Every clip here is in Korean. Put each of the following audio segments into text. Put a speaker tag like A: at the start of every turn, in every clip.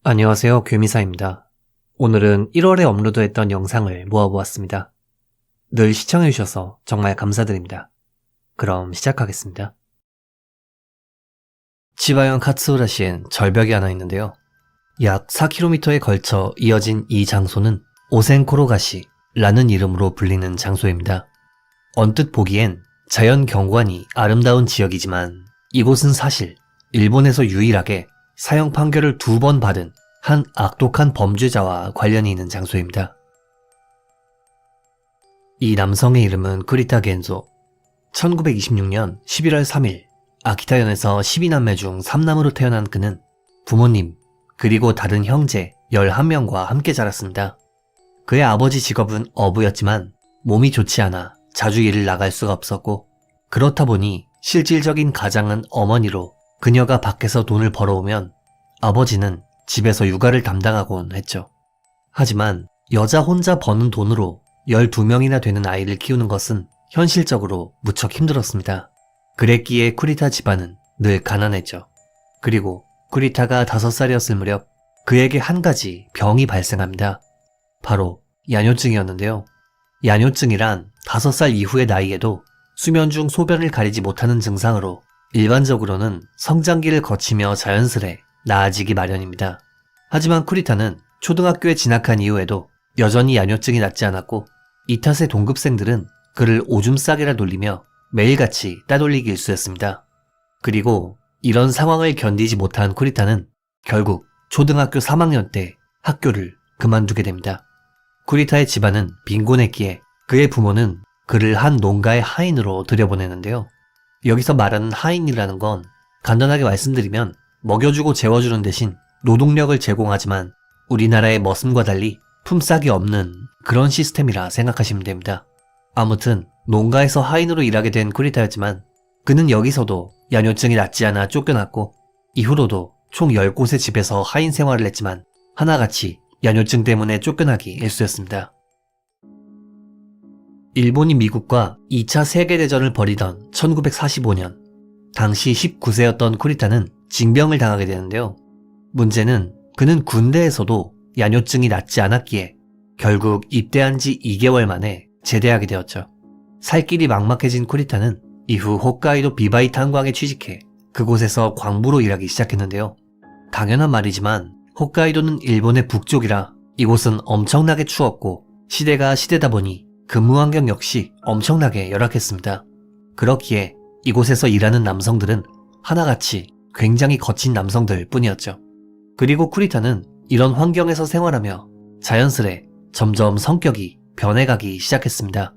A: 안녕하세요, 괴미사입니다. 오늘은 1월에 업로드했던 영상을 모아보았습니다. 늘 시청해주셔서 정말 감사드립니다. 그럼 시작하겠습니다. 치바현 카츠우라시엔 절벽이 하나 있는데요. 약 4km에 걸쳐 이어진 이 장소는 오센코로가시라는 이름으로 불리는 장소입니다. 언뜻 보기엔 자연 경관이 아름다운 지역이지만 이곳은 사실 일본에서 유일하게 사형 판결을 2번 받은 한 악독한 범죄자와 관련이 있는 장소입니다. 이 남성의 이름은 쿠리타 겐조. 1926년 11월 3일 아키타현에서 12남매 중 3남으로 태어난 그는 부모님 그리고 다른 형제 11명과 함께 자랐습니다. 그의 아버지 직업은 어부였지만 몸이 좋지 않아 자주 일을 나갈 수가 없었고, 그렇다 보니 실질적인 가장은 어머니로 그녀가 밖에서 돈을 벌어오면 아버지는 집에서 육아를 담당하곤 했죠. 하지만 여자 혼자 버는 돈으로 12명이나 되는 아이를 키우는 것은 현실적으로 무척 힘들었습니다. 그랬기에 쿠리타 집안은 늘 가난했죠. 그리고 쿠리타가 5살이었을 무렵 그에게 한 가지 병이 발생합니다. 바로 야뇨증이었는데요. 야뇨증이란 5살 이후의 나이에도 수면 중 소변을 가리지 못하는 증상으로 일반적으로는 성장기를 거치며 자연스레 나아지기 마련입니다. 하지만 쿠리타는 초등학교에 진학한 이후에도 여전히 야뇨증이 낫지 않았고, 이 탓에 동급생들은 그를 오줌 싸개라 놀리며 매일같이 따돌리기 일쑤였습니다. 그리고 이런 상황을 견디지 못한 쿠리타는 결국 초등학교 3학년 때 학교를 그만두게 됩니다. 쿠리타의 집안은 빈곤했기에 그의 부모는 그를 한 농가의 하인으로 들여보내는데요. 여기서 말하는 하인이라는 건 간단하게 말씀드리면 먹여주고 재워주는 대신 노동력을 제공하지만 우리나라의 머슴과 달리 품삯이 없는 그런 시스템이라 생각하시면 됩니다. 아무튼 농가에서 하인으로 일하게 된 쿠리타였지만 그는 여기서도 야뇨증이 낫지 않아 쫓겨났고, 이후로도 총 10곳의 집에서 하인 생활을 했지만 하나같이 야뇨증 때문에 쫓겨나기 일쑤였습니다. 일본이 미국과 2차 세계대전을 벌이던 1945년, 당시 19세였던 쿠리타는 징병을 당하게 되는데요. 문제는 그는 군대에서도 야뇨증이 낫지 않았기에 결국 입대한 지 2개월 만에 제대하게 되었죠. 살 길이 막막해진 쿠리타는 이후 홋카이도 비바이 탄광에 취직해 그곳에서 광부로 일하기 시작했는데요. 당연한 말이지만 홋카이도는 일본의 북쪽이라 이곳은 엄청나게 추웠고 시대가 시대다 보니 근무 환경 역시 엄청나게 열악했습니다. 그렇기에 이곳에서 일하는 남성들은 하나같이 굉장히 거친 남성들 뿐이었죠. 그리고 쿠리타는 이런 환경에서 생활하며 자연스레 점점 성격이 변해가기 시작했습니다.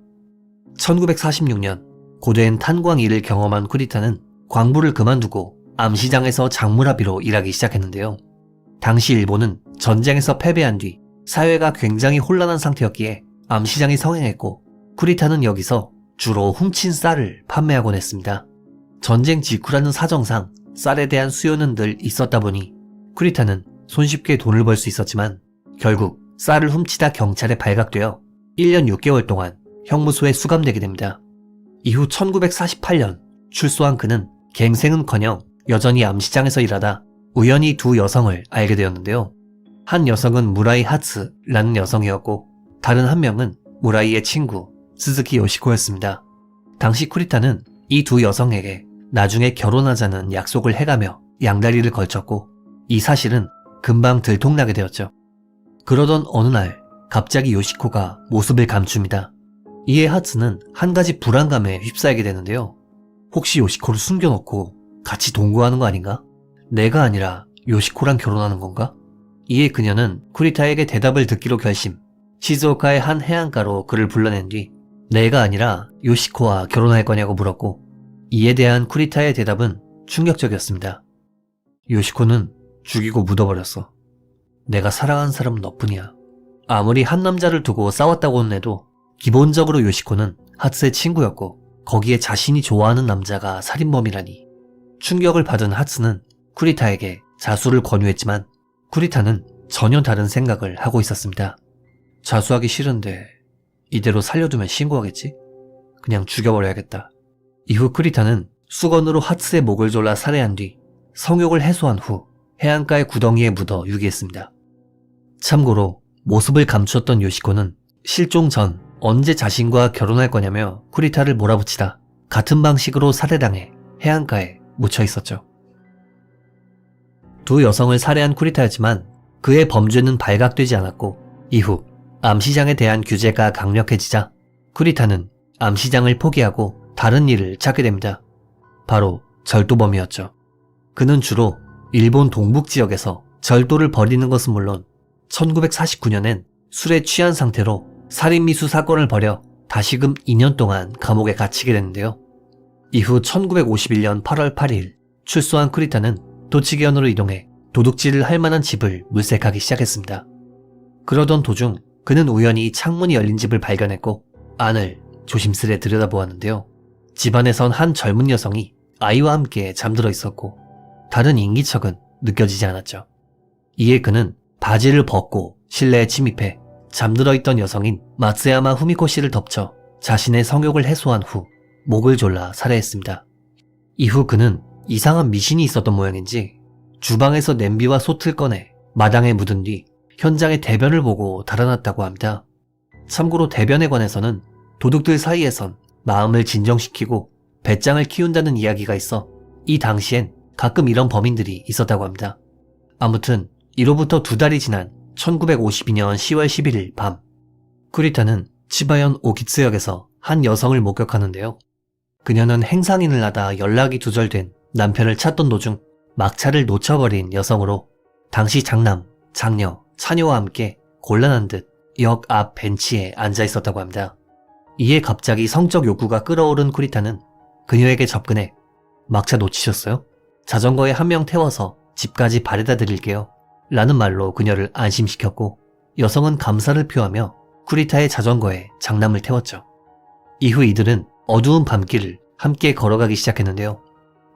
A: 1946년 고된 탄광 일을 경험한 쿠리타는 광부를 그만두고 암시장에서 작물아비로 일하기 시작했는데요. 당시 일본은 전쟁에서 패배한 뒤 사회가 굉장히 혼란한 상태였기에 암시장이 성행했고, 쿠리타는 여기서 주로 훔친 쌀을 판매하곤 했습니다. 전쟁 직후라는 사정상 쌀에 대한 수요는 늘 있었다 보니 쿠리타는 손쉽게 돈을 벌 수 있었지만 결국 쌀을 훔치다 경찰에 발각되어 1년 6개월 동안 형무소에 수감되게 됩니다. 이후 1948년 출소한 그는 갱생은커녕 여전히 암시장에서 일하다 우연히 두 여성을 알게 되었는데요. 한 여성은 무라이 하츠라는 여성이었고 다른 한 명은 무라이의 친구 스즈키 요시코였습니다. 당시 쿠리타는 이 두 여성에게 나중에 결혼하자는 약속을 해가며 양다리를 걸쳤고, 이 사실은 금방 들통나게 되었죠. 그러던 어느 날 갑자기 요시코가 모습을 감춥니다. 이에 하츠는 한 가지 불안감에 휩싸이게 되는데요. 혹시 요시코를 숨겨놓고 같이 동거하는 거 아닌가? 내가 아니라 요시코랑 결혼하는 건가? 이에 그녀는 쿠리타에게 대답을 듣기로 결심, 시즈오카의 한 해안가로 그를 불러낸 뒤 내가 아니라 요시코와 결혼할 거냐고 물었고, 이에 대한 쿠리타의 대답은 충격적이었습니다. 요시코는 죽이고 묻어버렸어. 내가 사랑하는 사람은 너뿐이야. 아무리 한 남자를 두고 싸웠다고는 해도 기본적으로 요시코는 하츠의 친구였고 거기에 자신이 좋아하는 남자가 살인범이라니. 충격을 받은 하츠는 쿠리타에게 자수를 권유했지만 쿠리타는 전혀 다른 생각을 하고 있었습니다. 자수하기 싫은데 이대로 살려두면 신고하겠지? 그냥 죽여버려야겠다. 이후 쿠리타는 수건으로 하츠의 목을 졸라 살해한 뒤 성욕을 해소한 후 해안가의 구덩이에 묻어 유기했습니다. 참고로 모습을 감추었던 요시코는 실종 전 언제 자신과 결혼할 거냐며 쿠리타를 몰아붙이다 같은 방식으로 살해당해 해안가에 묻혀 있었죠. 두 여성을 살해한 쿠리타였지만 그의 범죄는 발각되지 않았고 이후 암시장에 대한 규제가 강력해지자 쿠리타는 암시장을 포기하고 다른 일을 찾게 됩니다. 바로 절도범이었죠. 그는 주로 일본 동북 지역에서 절도를 벌이는 것은 물론 1949년엔 술에 취한 상태로 살인미수 사건을 벌여 다시금 2년 동안 감옥에 갇히게 되는데요. 이후 1951년 8월 8일 출소한 쿠리타는 도치기현으로 이동해 도둑질을 할 만한 집을 물색하기 시작했습니다. 그러던 도중 그는 우연히 창문이 열린 집을 발견했고 안을 조심스레 들여다보았는데요. 집안에선 한 젊은 여성이 아이와 함께 잠들어 있었고 다른 인기척은 느껴지지 않았죠. 이에 그는 바지를 벗고 실내에 침입해 잠들어 있던 여성인 마츠야마 후미코 씨를 덮쳐 자신의 성욕을 해소한 후 목을 졸라 살해했습니다. 이후 그는 이상한 미신이 있었던 모양인지 주방에서 냄비와 솥을 꺼내 마당에 묻은 뒤 현장의 대변을 보고 달아났다고 합니다. 참고로 대변에 관해서는 도둑들 사이에선 마음을 진정시키고 배짱을 키운다는 이야기가 있어 이 당시엔 가끔 이런 범인들이 있었다고 합니다. 아무튼 이로부터 2달이 지난 1952년 10월 11일 밤 쿠리타는 치바현 오기츠역에서 한 여성을 목격하는데요. 그녀는 행상인을 하다 연락이 두절된 남편을 찾던 도중 막차를 놓쳐버린 여성으로 당시 장남, 장녀, 차녀와 함께 곤란한 듯 역 앞 벤치에 앉아 있었다고 합니다. 이에 갑자기 성적 욕구가 끓어오른 쿠리타는 그녀에게 접근해 막차 놓치셨어요? 자전거에 한 명 태워서 집까지 바래다 드릴게요. 라는 말로 그녀를 안심시켰고 여성은 감사를 표하며 쿠리타의 자전거에 장남을 태웠죠. 이후 이들은 어두운 밤길을 함께 걸어가기 시작했는데요.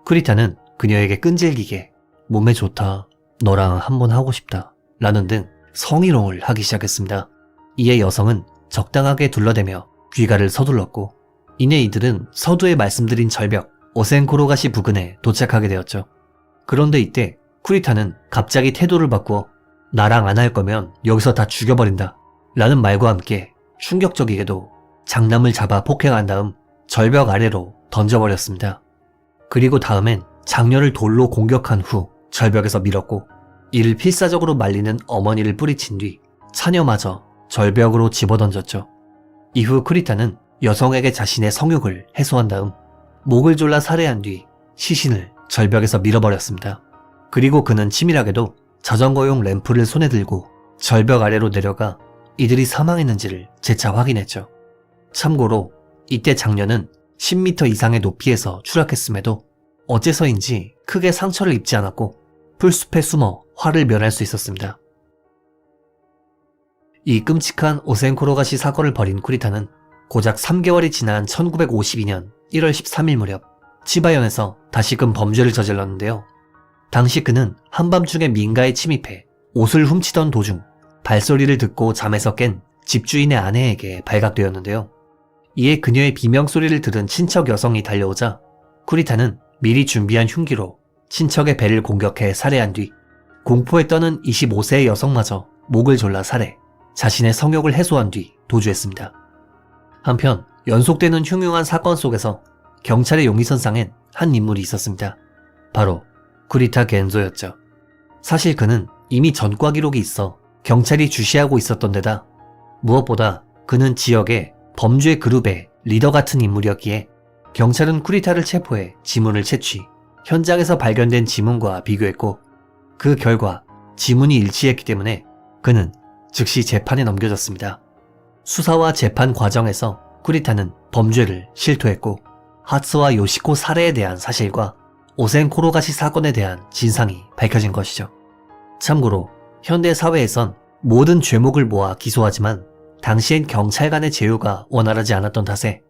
A: 쿠리타는 그녀에게 끈질기게 몸에 좋다, 너랑 한번 하고 싶다 라는 등 성희롱을 하기 시작했습니다. 이에 여성은 적당하게 둘러대며 귀가를 서둘렀고 이내 이들은 서두에 말씀드린 절벽 오센코로가시 부근에 도착하게 되었죠. 그런데 이때 쿠리타는 갑자기 태도를 바꾸어 나랑 안 할 거면 여기서 다 죽여버린다 라는 말과 함께 충격적이게도 장남을 잡아 폭행한 다음 절벽 아래로 던져버렸습니다. 그리고 다음엔 장녀를 돌로 공격한 후 절벽에서 밀었고 이를 필사적으로 말리는 어머니를 뿌리친 뒤 차녀마저 절벽으로 집어던졌죠. 이후 쿠리타는 여성에게 자신의 성욕을 해소한 다음 목을 졸라 살해한 뒤 시신을 절벽에서 밀어버렸습니다. 그리고 그는 치밀하게도 자전거용 램프를 손에 들고 절벽 아래로 내려가 이들이 사망했는지를 재차 확인했죠. 참고로 이때 장녀는 10m 이상의 높이에서 추락했음에도 어째서인지 크게 상처를 입지 않았고 풀숲에 숨어 화를 면할 수 있었습니다. 이 끔찍한 오센코로가시 사건을 벌인 쿠리타는 고작 3개월이 지난 1952년 1월 13일 무렵 치바현에서 다시금 범죄를 저질렀는데요. 당시 그는 한밤중에 민가에 침입해 옷을 훔치던 도중 발소리를 듣고 잠에서 깬 집주인의 아내에게 발각되었는데요. 이에 그녀의 비명소리를 들은 친척 여성이 달려오자 쿠리타는 미리 준비한 흉기로 친척의 배를 공격해 살해한 뒤 공포에 떠는 25세의 여성마저 목을 졸라 살해 자신의 성욕을 해소한 뒤 도주했습니다. 한편 연속되는 흉흉한 사건 속에서 경찰의 용의선상엔 한 인물이 있었습니다. 바로 쿠리타 겐조였죠. 사실 그는 이미 전과 기록이 있어 경찰이 주시하고 있었던 데다 무엇보다 그는 지역의 범죄 그룹의 리더 같은 인물이었기에 경찰은 쿠리타를 체포해 지문을 채취, 현장에서 발견된 지문과 비교했고 그 결과 지문이 일치했기 때문에 그는 즉시 재판에 넘겨졌습니다. 수사와 재판 과정에서 쿠리타는 범죄를 실토했고 하츠와 요시코 살해에 대한 사실과 오센코로가시 사건에 대한 진상이 밝혀진 것이죠. 참고로 현대 사회에선 모든 죄목을 모아 기소하지만 당시엔 경찰 간의 제휴가 원활하지 않았던 탓에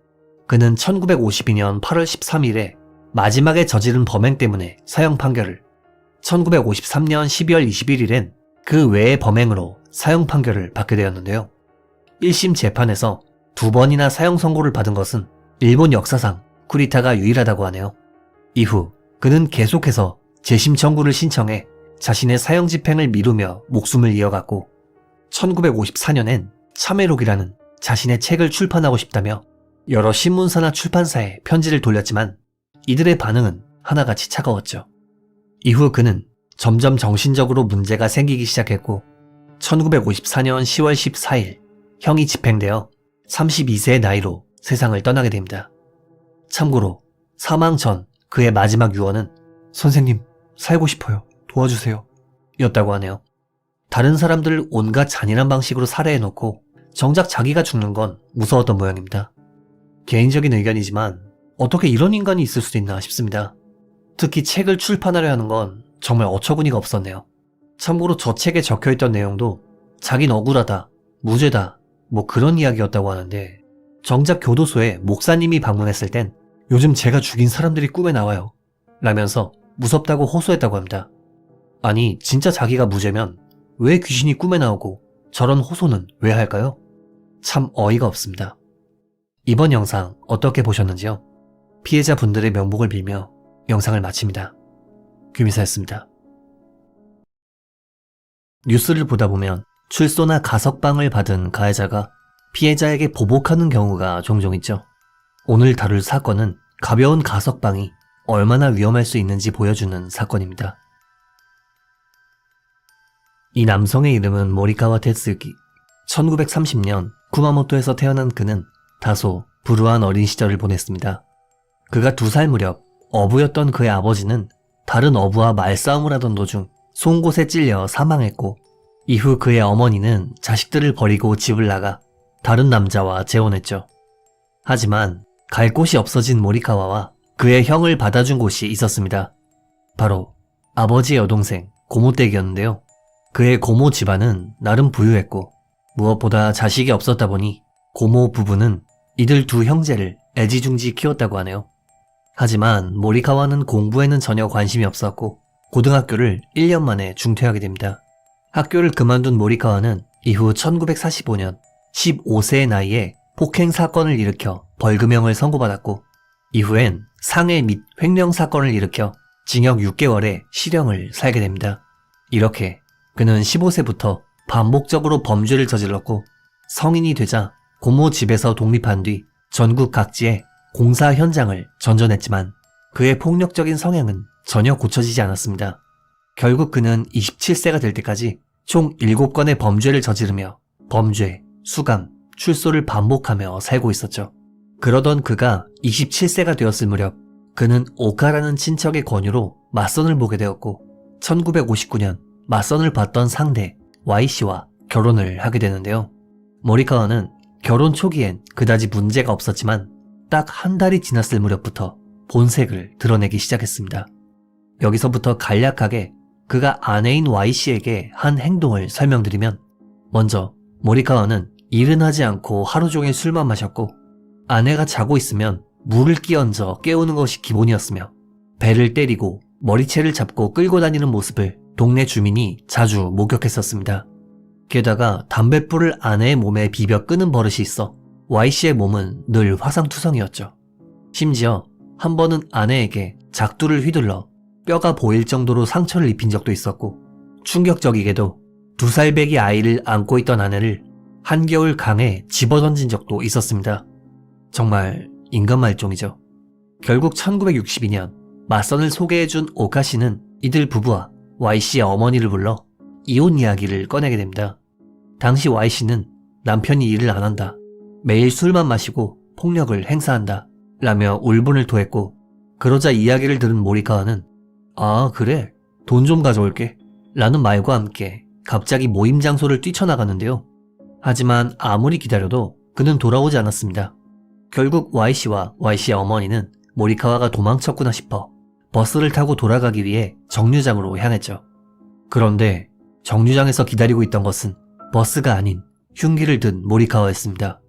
A: 그는 1952년 8월 13일에 마지막에 저지른 범행 때문에 사형 판결을, 1953년 12월 21일엔 그 외의 범행으로 사형 판결을 받게 되었는데요. 1심 재판에서 2번이나 사형 선고를 받은 것은 일본 역사상 쿠리타가 유일하다고 하네요. 이후 그는 계속해서 재심 청구를 신청해 자신의 사형 집행을 미루며 목숨을 이어갔고 1954년엔 참회록이라는 자신의 책을 출판하고 싶다며 여러 신문사나 출판사에 편지를 돌렸지만 이들의 반응은 하나같이 차가웠죠. 이후 그는 점점 정신적으로 문제가 생기기 시작했고 1954년 10월 14일 형이 집행되어 32세의 나이로 세상을 떠나게 됩니다. 참고로 사망 전 그의 마지막 유언은 "선생님, 살고 싶어요. 도와주세요." 였다고 하네요. 다른 사람들을 온갖 잔인한 방식으로 살해해놓고 정작 자기가 죽는 건 무서웠던 모양입니다. 개인적인 의견이지만 어떻게 이런 인간이 있을 수 있나 싶습니다. 특히 책을 출판하려 하는 건 정말 어처구니가 없었네요. 참고로 저 책에 적혀있던 내용도 자긴 억울하다, 무죄다, 뭐 그런 이야기였다고 하는데 정작 교도소에 목사님이 방문했을 땐 "요즘 제가 죽인 사람들이 꿈에 나와요" 라면서 무섭다고 호소했다고 합니다. 아니, 진짜 자기가 무죄면 왜 귀신이 꿈에 나오고 저런 호소는 왜 할까요? 참 어이가 없습니다. 이번 영상 어떻게 보셨는지요? 피해자분들의 명복을 빌며 영상을 마칩니다. 규미사였습니다. 뉴스를 보다 보면 출소나 가석방을 받은 가해자가 피해자에게 보복하는 경우가 종종 있죠. 오늘 다룰 사건은 가벼운 가석방이 얼마나 위험할 수 있는지 보여주는 사건입니다. 이 남성의 이름은 모리카와 테스기. 1930년 구마모토에서 태어난 그는 다소 불우한 어린 시절을 보냈습니다. 그가 2살 무렵 어부였던 그의 아버지는 다른 어부와 말싸움을 하던 도중 송곳에 찔려 사망했고 이후 그의 어머니는 자식들을 버리고 집을 나가 다른 남자와 재혼했죠. 하지만 갈 곳이 없어진 모리카와와 그의 형을 받아준 곳이 있었습니다. 바로 아버지의 여동생 고모댁이었는데요. 그의 고모 집안은 나름 부유했고 무엇보다 자식이 없었다 보니 고모 부부는 이들 두 형제를 애지중지 키웠다고 하네요. 하지만 모리카와는 공부에는 전혀 관심이 없었고 고등학교를 1년 만에 중퇴하게 됩니다. 학교를 그만둔 모리카와는 이후 1945년 15세의 나이에 폭행 사건을 일으켜 벌금형을 선고받았고 이후엔 상해 및 횡령 사건을 일으켜 징역 6개월의 실형을 살게 됩니다. 이렇게 그는 15세부터 반복적으로 범죄를 저질렀고 성인이 되자 고모 집에서 독립한 뒤 전국 각지에 공사 현장을 전전했지만 그의 폭력적인 성향은 전혀 고쳐지지 않았습니다. 결국 그는 27세가 될 때까지 총 7건의 범죄를 저지르며 범죄, 수감, 출소를 반복하며 살고 있었죠. 그러던 그가 27세가 되었을 무렵 그는 오카라는 친척의 권유로 맞선을 보게 되었고 1959년 맞선을 봤던 상대 Y씨와 결혼을 하게 되는데요. 모리카와는 결혼 초기엔 그다지 문제가 없었지만 딱 한 달이 지났을 무렵부터 본색을 드러내기 시작했습니다. 여기서부터 간략하게 그가 아내인 Y씨에게 한 행동을 설명드리면 먼저 모리카와는 일은 하지 않고 하루 종일 술만 마셨고 아내가 자고 있으면 물을 끼얹어 깨우는 것이 기본이었으며 배를 때리고 머리채를 잡고 끌고 다니는 모습을 동네 주민이 자주 목격했었습니다. 게다가 담뱃불을 아내의 몸에 비벼 끄는 버릇이 있어 Y씨의 몸은 늘 화상투성이었죠. 심지어 한 번은 아내에게 작두를 휘둘러 뼈가 보일 정도로 상처를 입힌 적도 있었고 충격적이게도 2살배기 아이를 안고 있던 아내를 한겨울 강에 집어던진 적도 있었습니다. 정말 인간 말종이죠. 결국 1962년 맞선을 소개해준 오카씨는 이들 부부와 Y씨의 어머니를 불러 이혼 이야기를 꺼내게 됩니다. 당시 Y씨는 남편이 일을 안 한다, 매일 술만 마시고 폭력을 행사한다 라며 울분을 토했고 그러자 이야기를 들은 모리카와는 "아 그래, 돈 좀 가져올게" 라는 말과 함께 갑자기 모임 장소를 뛰쳐나갔는데요. 하지만 아무리 기다려도 그는 돌아오지 않았습니다. 결국 Y씨와 Y씨의 어머니는 모리카와가 도망쳤구나 싶어 버스를 타고 돌아가기 위해 정류장으로 향했죠. 그런데 정류장에서 기다리고 있던 것은 버스가 아닌 흉기를 든 모리카와였습니다.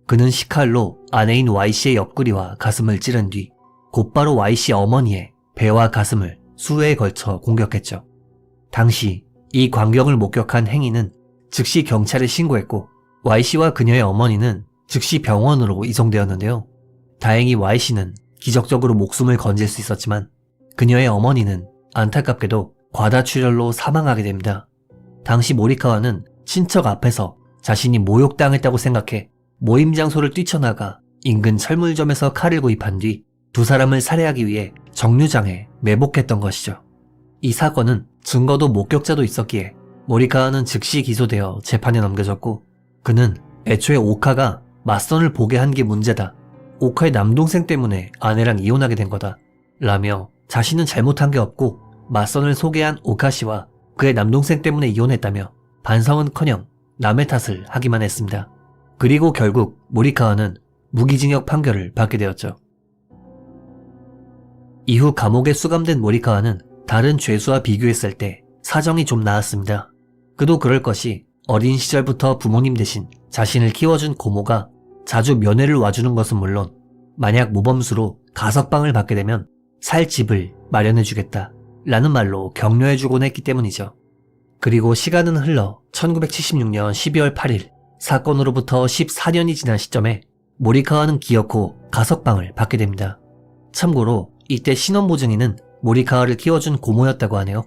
A: 그는 식칼로 아내인 Y씨의 옆구리와 가슴을 찌른 뒤 곧바로 Y씨 어머니의 배와 가슴을 수회에 걸쳐 공격했죠. 당시 이 광경을 목격한 행인은 즉시 경찰에 신고했고 Y씨와 그녀의 어머니는 즉시 병원으로 이송되었는데요. 다행히 Y씨는 기적적으로 목숨을 건질 수 있었지만 그녀의 어머니는 안타깝게도 과다출혈로 사망하게 됩니다. 당시 모리카와는 친척 앞에서 자신이 모욕당했다고 생각해 모임 장소를 뛰쳐나가 인근 철물점에서 칼을 구입한 뒤 두 사람을 살해하기 위해 정류장에 매복했던 것이죠. 이 사건은 증거도 목격자도 있었기에 모리카와는 즉시 기소되어 재판에 넘겨졌고, 그는 애초에 오카가 맞선을 보게 한 게 문제다, 오카의 남동생 때문에 아내랑 이혼하게 된 거다 라며 자신은 잘못한 게 없고 맞선을 소개한 오카씨와 그의 남동생 때문에 이혼했다며 반성은커녕 남의 탓을 하기만 했습니다. 그리고 결국 모리카와는 무기징역 판결을 받게 되었죠. 이후 감옥에 수감된 모리카와는 다른 죄수와 비교했을 때 사정이 좀 나았습니다. 그도 그럴 것이 어린 시절부터 부모님 대신 자신을 키워준 고모가 자주 면회를 와주는 것은 물론 만약 모범수로 가석방을 받게 되면 살 집을 마련해주겠다 라는 말로 격려해주곤 했기 때문이죠. 그리고 시간은 흘러 1976년 12월 8일 사건으로부터 14년이 지난 시점에 모리카와는 기어코 가석방을 받게 됩니다. 참고로 이때 신원보증인은 모리카와를 키워준 고모였다고 하네요.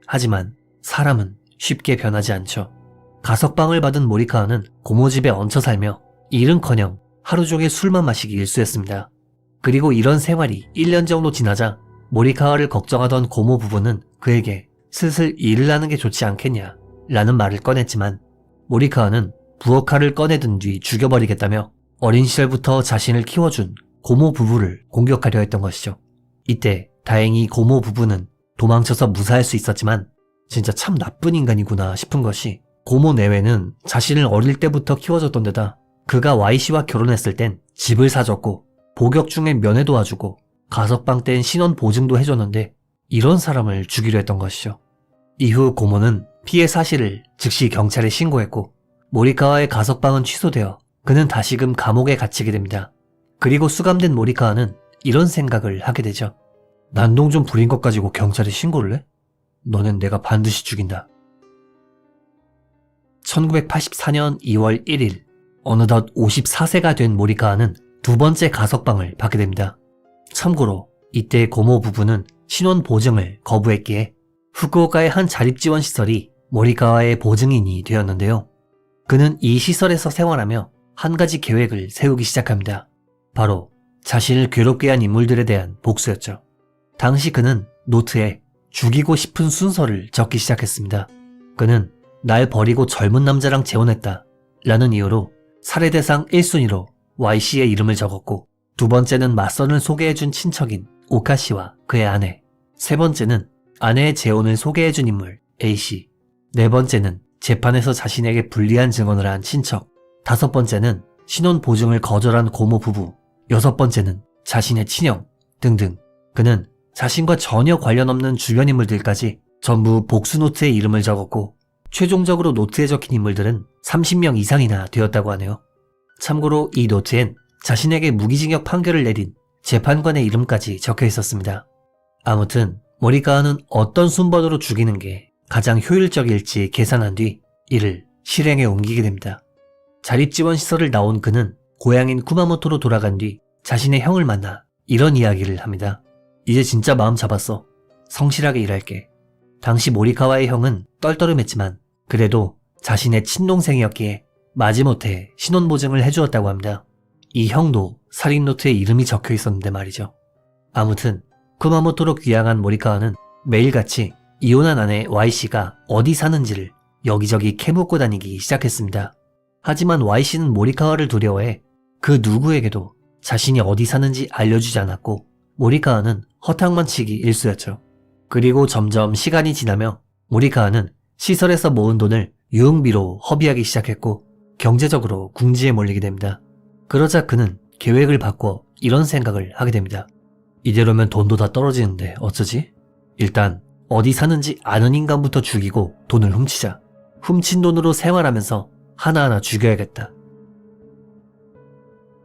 A: 하지만 사람은 쉽게 변하지 않죠. 가석방을 받은 모리카와는 고모 집에 얹혀 살며 일은커녕 하루 종일 술만 마시기 일쑤였습니다. 그리고 이런 생활이 1년 정도 지나자 모리카와를 걱정하던 고모 부부는 그에게 슬슬 일을 하는 게 좋지 않겠냐 라는 말을 꺼냈지만, 모리카와는 부엌칼을 꺼내든 뒤 죽여버리겠다며 어린 시절부터 자신을 키워준 고모 부부를 공격하려 했던 것이죠. 이때 다행히 고모 부부는 도망쳐서 무사할 수 있었지만 진짜 참 나쁜 인간이구나 싶은 것이, 고모 내외는 자신을 어릴 때부터 키워줬던 데다 그가 Y씨와 결혼했을 땐 집을 사줬고 복역 중에 면회도 와주고 가석방 땐 신원 보증도 해줬는데 이런 사람을 죽이려 했던 것이죠. 이후 고모는 피해 사실을 즉시 경찰에 신고했고 모리카와의 가석방은 취소되어 그는 다시금 감옥에 갇히게 됩니다. 그리고 수감된 모리카와는 이런 생각을 하게 되죠. 난동 좀 부린 것 가지고 경찰에 신고를 해? 너는 내가 반드시 죽인다. 1984년 2월 1일 어느덧 54세가 된 모리카와는 두 번째 가석방을 받게 됩니다. 참고로 이때 고모 부부는 신원 보증을 거부했기에 후쿠오카의 한 자립지원시설이 모리카와의 보증인이 되었는데요. 그는 이 시설에서 생활하며 한 가지 계획을 세우기 시작합니다. 바로 자신을 괴롭게 한 인물들에 대한 복수였죠. 당시 그는 노트에 죽이고 싶은 순서를 적기 시작했습니다. 그는 날 버리고 젊은 남자랑 재혼했다 라는 이유로 살해 대상 1순위로 Y씨의 이름을 적었고, 두 번째는 맞선을 소개해준 친척인 오카씨와 그의 아내, 세 번째는 아내의 재혼을 소개해준 인물 A씨, 네 번째는 재판에서 자신에게 불리한 증언을 한 친척, 다섯 번째는 신원 보증을 거절한 고모 부부, 여섯 번째는 자신의 친형 등등. 그는 자신과 전혀 관련 없는 주변 인물들까지 전부 복수 노트에 이름을 적었고, 최종적으로 노트에 적힌 인물들은 30명 이상이나 되었다고 하네요. 참고로 이 노트엔 자신에게 무기징역 판결을 내린 재판관의 이름까지 적혀 있었습니다. 아무튼 모리카와는 어떤 순번으로 죽이는 게 가장 효율적일지 계산한 뒤 이를 실행에 옮기게 됩니다. 자립지원시설을 나온 그는 고향인 쿠마모토로 돌아간 뒤 자신의 형을 만나 이런 이야기를 합니다. 이제 진짜 마음 잡았어. 성실하게 일할게. 당시 모리카와의 형은 떨떠름했지만 그래도 자신의 친동생이었기에 마지못해 신원보증을 해주었다고 합니다. 이 형도 살인노트에 이름이 적혀 있었는데 말이죠. 아무튼 쿠마모토로 귀향한 모리카와는 매일같이 이혼한 아내 Y씨가 어디 사는지를 여기저기 캐묻고 다니기 시작했습니다. 하지만 Y씨는 모리카와를 두려워해 그 누구에게도 자신이 어디 사는지 알려주지 않았고, 모리카와는 허탕만 치기 일쑤였죠. 그리고 점점 시간이 지나며 모리카와는 시설에서 모은 돈을 유흥비로 허비하기 시작했고 경제적으로 궁지에 몰리게 됩니다. 그러자 그는 계획을 바꿔 이런 생각을 하게 됩니다. 이대로면 돈도 다 떨어지는데 어쩌지? 일단 어디 사는지 아는 인간부터 죽이고 돈을 훔치자. 훔친 돈으로 생활하면서 하나하나 죽여야겠다.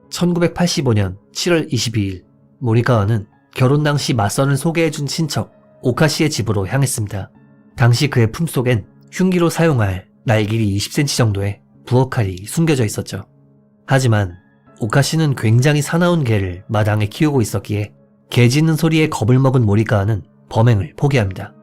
A: 1985년 7월 22일 모리카와는 결혼 당시 맞선을 소개해준 친척 오카씨의 집으로 향했습니다. 당시 그의 품속엔 흉기로 사용할 날길이 20cm 정도의 부엌칼이 숨겨져 있었죠. 하지만 오카씨는 굉장히 사나운 개를 마당에 키우고 있었기에 개 짖는 소리에 겁을 먹은 모리카와는 범행을 포기합니다.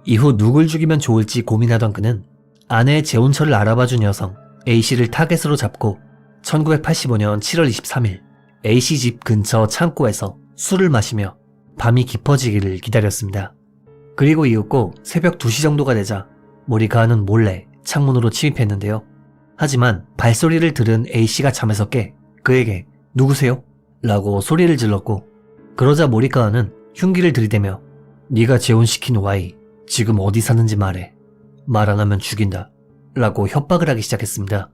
A: 이후 누굴 죽이면 좋을지 고민하던 그는 아내의 재혼처를 알아봐준 여성 A씨를 타겟으로 잡고 1985년 7월 23일 A씨 집 근처 창고에서 술을 마시며 밤이 깊어지기를 기다렸습니다. 그리고 이윽고 새벽 2시 정도가 되자 모리카와는 몰래 창문으로 침입했는데요. 하지만 발소리를 들은 A씨가 잠에서 깨 그에게 누구세요? 라고 소리를 질렀고, 그러자 모리카와는 흉기를 들이대며 네가 재혼시킨 Y 지금 어디 사는지 말해. 말 안 하면 죽인다. 라고 협박을 하기 시작했습니다.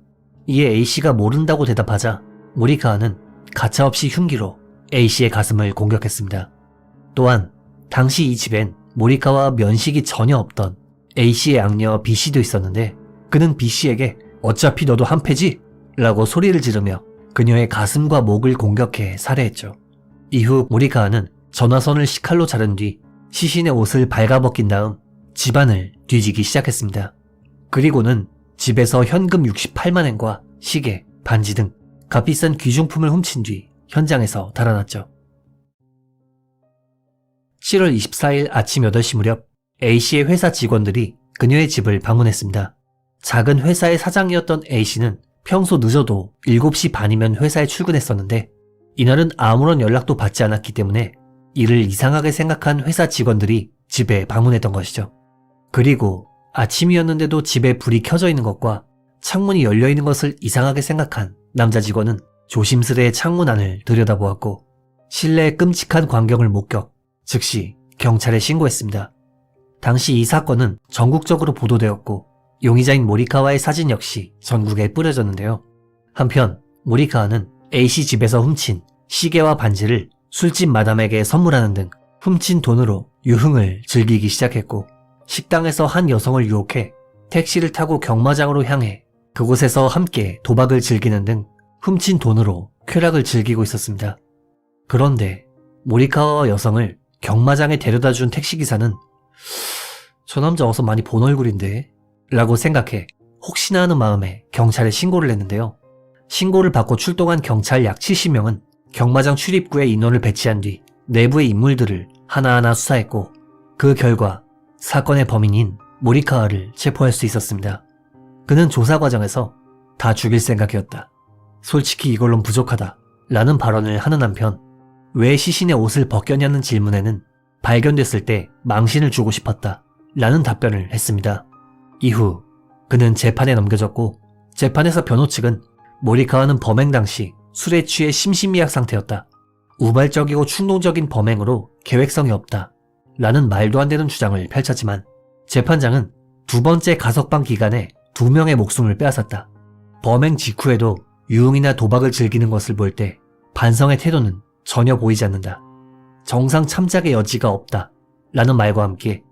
A: 이에 A씨가 모른다고 대답하자 모리카와는 가차없이 흉기로 A씨의 가슴을 공격했습니다. 또한 당시 이 집엔 모리카와와 면식이 전혀 없던 A씨의 악녀 B씨도 있었는데 그는 B씨에게 어차피 너도 한패지? 라고 소리를 지르며 그녀의 가슴과 목을 공격해 살해했죠. 이후 모리카와는 전화선을 식칼로 자른 뒤 시신의 옷을 발가벗긴 다음 집안을 뒤지기 시작했습니다. 그리고는 집에서 현금 68만엔과 시계, 반지 등 값비싼 귀중품을 훔친 뒤 현장에서 달아났죠. 7월 24일 아침 8시 무렵 A씨의 회사 직원들이 그녀의 집을 방문했습니다. 작은 회사의 사장이었던 A씨는 평소 늦어도 7시 반이면 회사에 출근했었는데 이날은 아무런 연락도 받지 않았기 때문에 이를 이상하게 생각한 회사 직원들이 집에 방문했던 것이죠. 그리고 아침이었는데도 집에 불이 켜져 있는 것과 창문이 열려 있는 것을 이상하게 생각한 남자 직원은 조심스레 창문 안을 들여다보았고 실내의 끔찍한 광경을 목격, 즉시 경찰에 신고했습니다. 당시 이 사건은 전국적으로 보도되었고 용의자인 모리카와의 사진 역시 전국에 뿌려졌는데요. 한편 모리카와는 A씨 집에서 훔친 시계와 반지를 술집 마담에게 선물하는 등 훔친 돈으로 유흥을 즐기기 시작했고 식당에서 한 여성을 유혹해 택시를 타고 경마장으로 향해 그곳에서 함께 도박을 즐기는 등 훔친 돈으로 쾌락을 즐기고 있었습니다. 그런데 모리카와와 여성을 경마장에 데려다준 택시기사는 저 남자 어서 많이 본 얼굴인데? 라고 생각해 혹시나 하는 마음에 경찰에 신고를 했는데요. 신고를 받고 출동한 경찰 약 70명은 경마장 출입구에 인원을 배치한 뒤 내부의 인물들을 하나하나 수사했고 그 결과 사건의 범인인 모리카와를 체포할 수 있었습니다. 그는 조사 과정에서 다 죽일 생각이었다. 솔직히 이걸론 부족하다. 라는 발언을 하는 한편 왜 시신의 옷을 벗겼냐는 질문에는 발견됐을 때 망신을 주고 싶었다. 라는 답변을 했습니다. 이후 그는 재판에 넘겨졌고 재판에서 변호 측은 모리카와는 범행 당시 술에 취해 심신미약 상태였다. 우발적이고 충동적인 범행으로 계획성이 없다. 라는 말도 안 되는 주장을 펼쳤지만 재판장은 두 번째 가석방 기간에 2명의 목숨을 빼앗았다. 범행 직후에도 유흥이나 도박을 즐기는 것을 볼 때 반성의 태도는 전혀 보이지 않는다. 정상 참작의 여지가 없다. 라는 말과 함께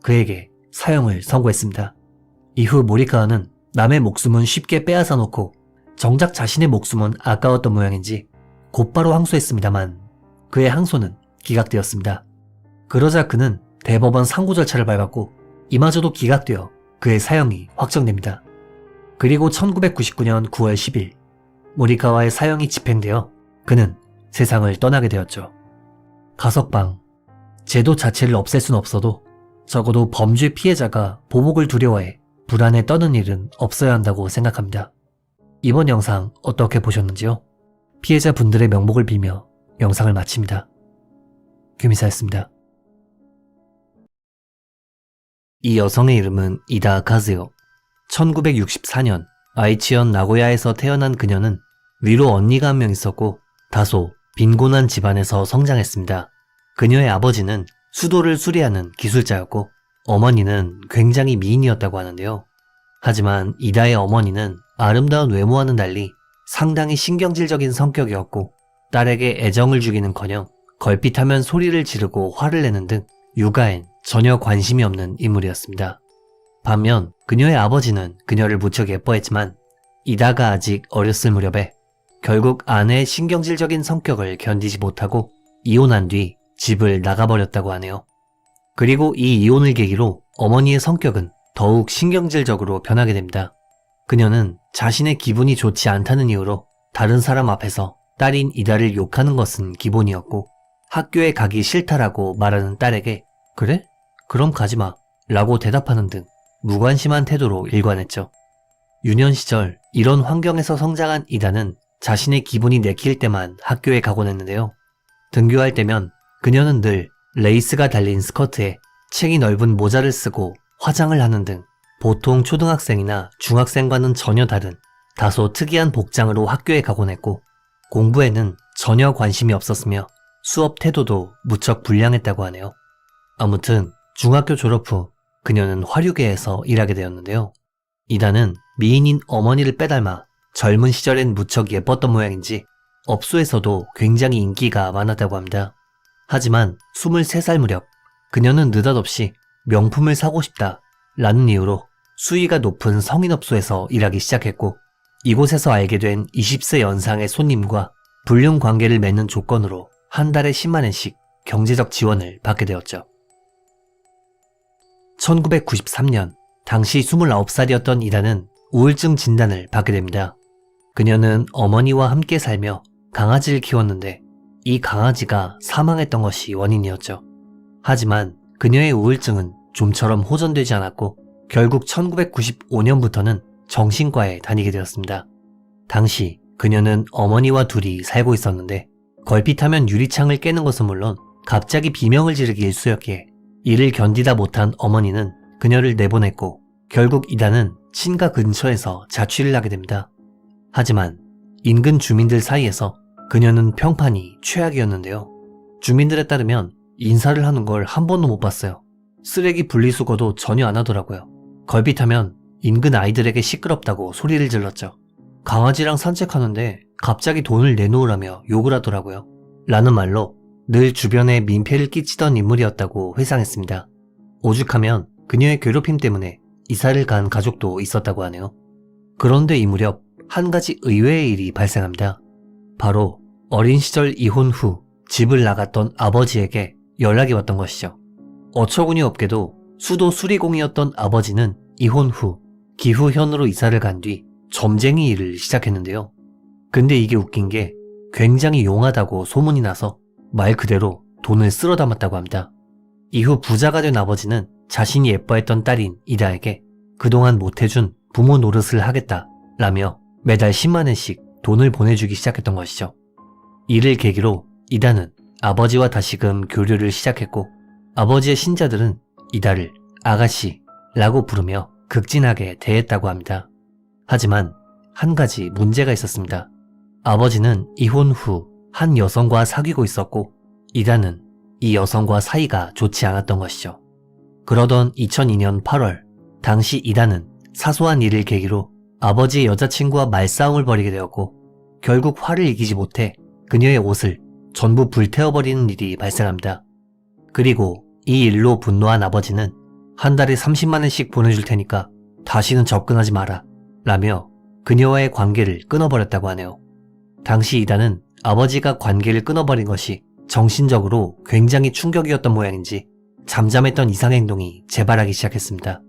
A: 그에게 사형을 선고했습니다. 이후 모리카와는 남의 목숨은 쉽게 빼앗아 놓고 정작 자신의 목숨은 아까웠던 모양인지 곧바로 항소했습니다만 그의 항소는 기각되었습니다. 그러자 그는 대법원 상고 절차를 밟았고 이마저도 기각되어 그의 사형이 확정됩니다. 그리고 1999년 9월 10일 모리카와의 사형이 집행되어 그는 세상을 떠나게 되었죠. 가석방, 제도 자체를 없앨 순 없어도 적어도 범죄 피해자가 보복을 두려워해 불안에 떠는 일은 없어야 한다고 생각합니다. 이번 영상 어떻게 보셨는지요? 피해자분들의 명복을 빌며 영상을 마칩니다. 규미사였습니다. 이 여성의 이름은 이다 카즈요. 1964년 아이치현 나고야에서 태어난 그녀는 위로 언니가 한 명 있었고 다소 빈곤한 집안에서 성장했습니다. 그녀의 아버지는 수도를 수리하는 기술자였고 어머니는 굉장히 미인이었다고 하는데요. 하지만 이다의 어머니는 아름다운 외모와는 달리 상당히 신경질적인 성격이었고 딸에게 애정을 주기는커녕 걸핏하면 소리를 지르고 화를 내는 등 육아엔 전혀 관심이 없는 인물이었습니다. 반면 그녀의 아버지는 그녀를 무척 예뻐했지만 이다가 아직 어렸을 무렵에 결국 아내의 신경질적인 성격을 견디지 못하고 이혼한 뒤 집을 나가버렸다고 하네요. 그리고 이 이혼을 계기로 어머니의 성격은 더욱 신경질적으로 변하게 됩니다. 그녀는 자신의 기분이 좋지 않다는 이유로 다른 사람 앞에서 딸인 이다를 욕하는 것은 기본이었고 학교에 가기 싫다라고 말하는 딸에게 그래? 그럼 가지마 라고 대답하는 등 무관심한 태도로 일관했죠. 유년 시절 이런 환경에서 성장한 이다는 자신의 기분이 내킬 때만 학교에 가곤 했는데요. 등교할 때면 그녀는 늘 레이스가 달린 스커트에 챙이 넓은 모자를 쓰고 화장을 하는 등 보통 초등학생이나 중학생과는 전혀 다른 다소 특이한 복장으로 학교에 가곤 했고, 공부에는 전혀 관심이 없었으며 수업 태도도 무척 불량했다고 하네요. 아무튼 중학교 졸업 후 그녀는 화류계에서 일하게 되었는데요. 이다는 미인인 어머니를 빼닮아 젊은 시절엔 무척 예뻤던 모양인지 업소에서도 굉장히 인기가 많았다고 합니다. 하지만 23살 무렵 그녀는 느닷없이 명품을 사고 싶다 라는 이유로 수위가 높은 성인업소에서 일하기 시작했고, 이곳에서 알게 된 20세 연상의 손님과 불륜 관계를 맺는 조건으로 한 달에 10만엔씩 경제적 지원을 받게 되었죠. 1993년 당시 29살이었던 이다는 우울증 진단을 받게 됩니다. 그녀는 어머니와 함께 살며 강아지를 키웠는데 이 강아지가 사망했던 것이 원인이었죠. 하지만 그녀의 우울증은 좀처럼 호전되지 않았고 결국 1995년부터는 정신과에 다니게 되었습니다. 당시 그녀는 어머니와 둘이 살고 있었는데 걸핏하면 유리창을 깨는 것은 물론 갑자기 비명을 지르기 일쑤였기에 이를 견디다 못한 어머니는 그녀를 내보냈고 결국 이다는 친가 근처에서 자취를 하게 됩니다. 하지만 인근 주민들 사이에서 그녀는 평판이 최악이었는데요. 주민들에 따르면 인사를 하는 걸 한 번도 못 봤어요. 쓰레기 분리수거도 전혀 안 하더라고요. 걸핏하면 인근 아이들에게 시끄럽다고 소리를 질렀죠. 강아지랑 산책하는데 갑자기 돈을 내놓으라며 욕을 하더라고요. 라는 말로 늘 주변에 민폐를 끼치던 인물이었다고 회상했습니다. 오죽하면 그녀의 괴롭힘 때문에 이사를 간 가족도 있었다고 하네요. 그런데 이 무렵 한 가지 의외의 일이 발생합니다. 바로 어린 시절 이혼 후 집을 나갔던 아버지에게 연락이 왔던 것이죠. 어처구니 없게도 수도 수리공이었던 아버지는 이혼 후 기후현으로 이사를 간 뒤 점쟁이 일을 시작했는데요. 근데 이게 웃긴 게 굉장히 용하다고 소문이 나서 말 그대로 돈을 쓸어 담았다고 합니다. 이후 부자가 된 아버지는 자신이 예뻐했던 딸인 이다에게 그동안 못해준 부모 노릇을 하겠다 라며 매달 10만엔씩 돈을 보내주기 시작했던 것이죠. 이를 계기로 이다는 아버지와 다시금 교류를 시작했고 아버지의 신자들은 이다를 아가씨라고 부르며 극진하게 대했다고 합니다. 하지만 한 가지 문제가 있었습니다. 아버지는 이혼 후 한 여성과 사귀고 있었고 이다는 이 여성과 사이가 좋지 않았던 것이죠. 그러던 2002년 8월 당시 이다는 사소한 일을 계기로 아버지의 여자친구와 말싸움을 벌이게 되었고 결국 화를 이기지 못해 그녀의 옷을 전부 불태워버리는 일이 발생합니다. 그리고 이 일로 분노한 아버지는 한 달에 30만원씩 보내줄 테니까 다시는 접근하지 마라 라며 그녀와의 관계를 끊어버렸다고 하네요. 당시 이다는 아버지가 관계를 끊어버린 것이 정신적으로 굉장히 충격이었던 모양인지 잠잠했던 이상행동이 재발하기 시작했습니다.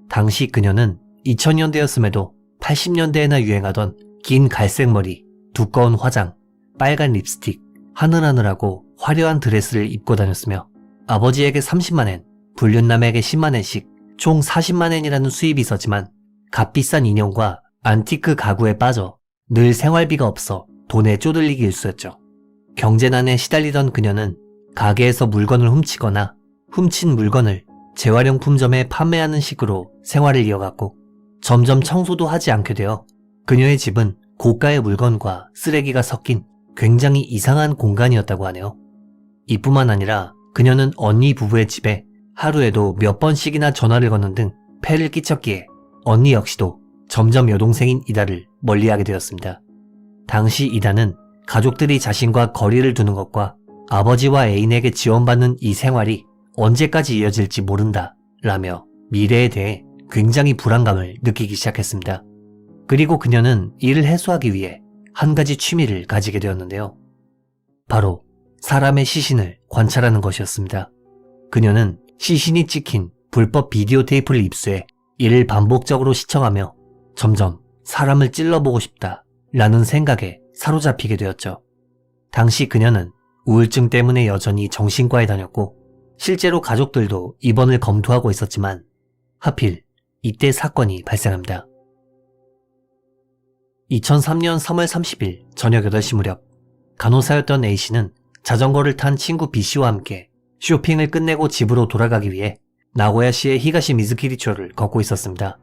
A: 당시 그녀는 2000년대였음에도 80년대에나 유행하던 긴 갈색 머리, 두꺼운 화장, 빨간 립스틱, 하늘하늘하고 화려한 드레스를 입고 다녔으며 아버지에게 30만엔, 불륜남에게 10만엔씩 총 40만엔이라는 수입이 있었지만 값비싼 인형과 안티크 가구에 빠져 늘 생활비가 없어 돈에 쪼들리기 일쑤였죠. 경제난에 시달리던 그녀는 가게에서 물건을 훔치거나 훔친 물건을 재활용품점에 판매하는 식으로 생활을 이어갔고 점점 청소도 하지 않게 되어 그녀의 집은 고가의 물건과 쓰레기가 섞인 굉장히 이상한 공간이었다고 하네요. 이뿐만 아니라 그녀는 언니 부부의 집에 하루에도 몇 번씩이나 전화를 거는 등 폐를 끼쳤기에 언니 역시도 점점 여동생인 이다를 멀리하게 되었습니다. 당시 이다는 가족들이 자신과 거리를 두는 것과 아버지와 애인에게 지원받는 이 생활이 언제까지 이어질지 모른다 라며 미래에 대해 굉장히 불안감을 느끼기 시작했습니다. 그리고 그녀는 이를 해소하기 위해 한 가지 취미를 가지게 되었는데요. 바로 사람의 시신을 관찰하는 것이었습니다. 그녀는 시신이 찍힌 불법 비디오 테이프를 입수해 이를 반복적으로 시청하며 점점 사람을 찔러보고 싶다 라는 생각에 사로잡히게 되었죠. 당시 그녀는 우울증 때문에 여전히 정신과에 다녔고 실제로 가족들도 입원을 검토하고 있었지만 하필 이때 사건이 발생합니다. 2003년 3월 30일 저녁 8시 무렵 간호사였던 A씨는 자전거를 탄 친구 B씨와 함께 쇼핑을 끝내고 집으로 돌아가기 위해 나고야시의 히가시 미즈키리초를 걷고 있었습니다.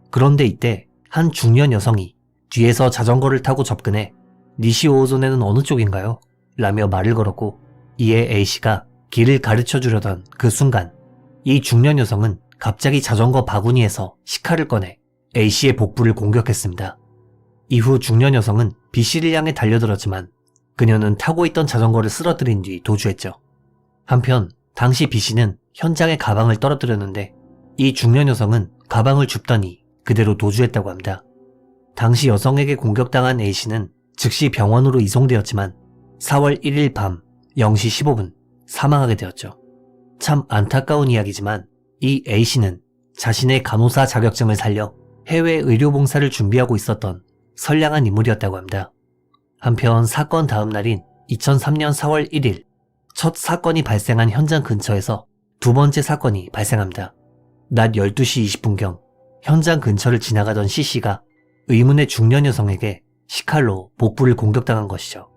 A: 그런데 이때 한 중년 여성이 뒤에서 자전거를 타고 접근해 니시오오존에는 어느 쪽인가요? 라며 말을 걸었고 이에 A씨가 길을 가르쳐 주려던 그 순간 이 중년 여성은 갑자기 자전거 바구니에서 시칼을 꺼내 A씨의 복부를 공격했습니다. 이후 중년 여성은 B씨를 향해 달려들었지만 그녀는 타고 있던 자전거를 쓰러뜨린 뒤 도주했죠. 한편 당시 B씨는 현장에 가방을 떨어뜨렸는데 이 중년 여성은 가방을 줍더니 그대로 도주했다고 합니다. 당시 여성에게 공격당한 A씨는 즉시 병원으로 이송되었지만 4월 1일 밤 0시 15분 사망하게 되었죠. 참 안타까운 이야기지만 이 A씨는 자신의 간호사 자격증을 살려 해외 의료봉사를 준비하고 있었던 선량한 인물이었다고 합니다. 한편 사건 다음 날인 2003년 4월 1일 첫 사건이 발생한 현장 근처에서 두 번째 사건이 발생합니다. 낮 12시 20분경 현장 근처를 지나가던 C씨가 의문의 중년 여성에게 시칼로 복부를 공격당한 것이죠.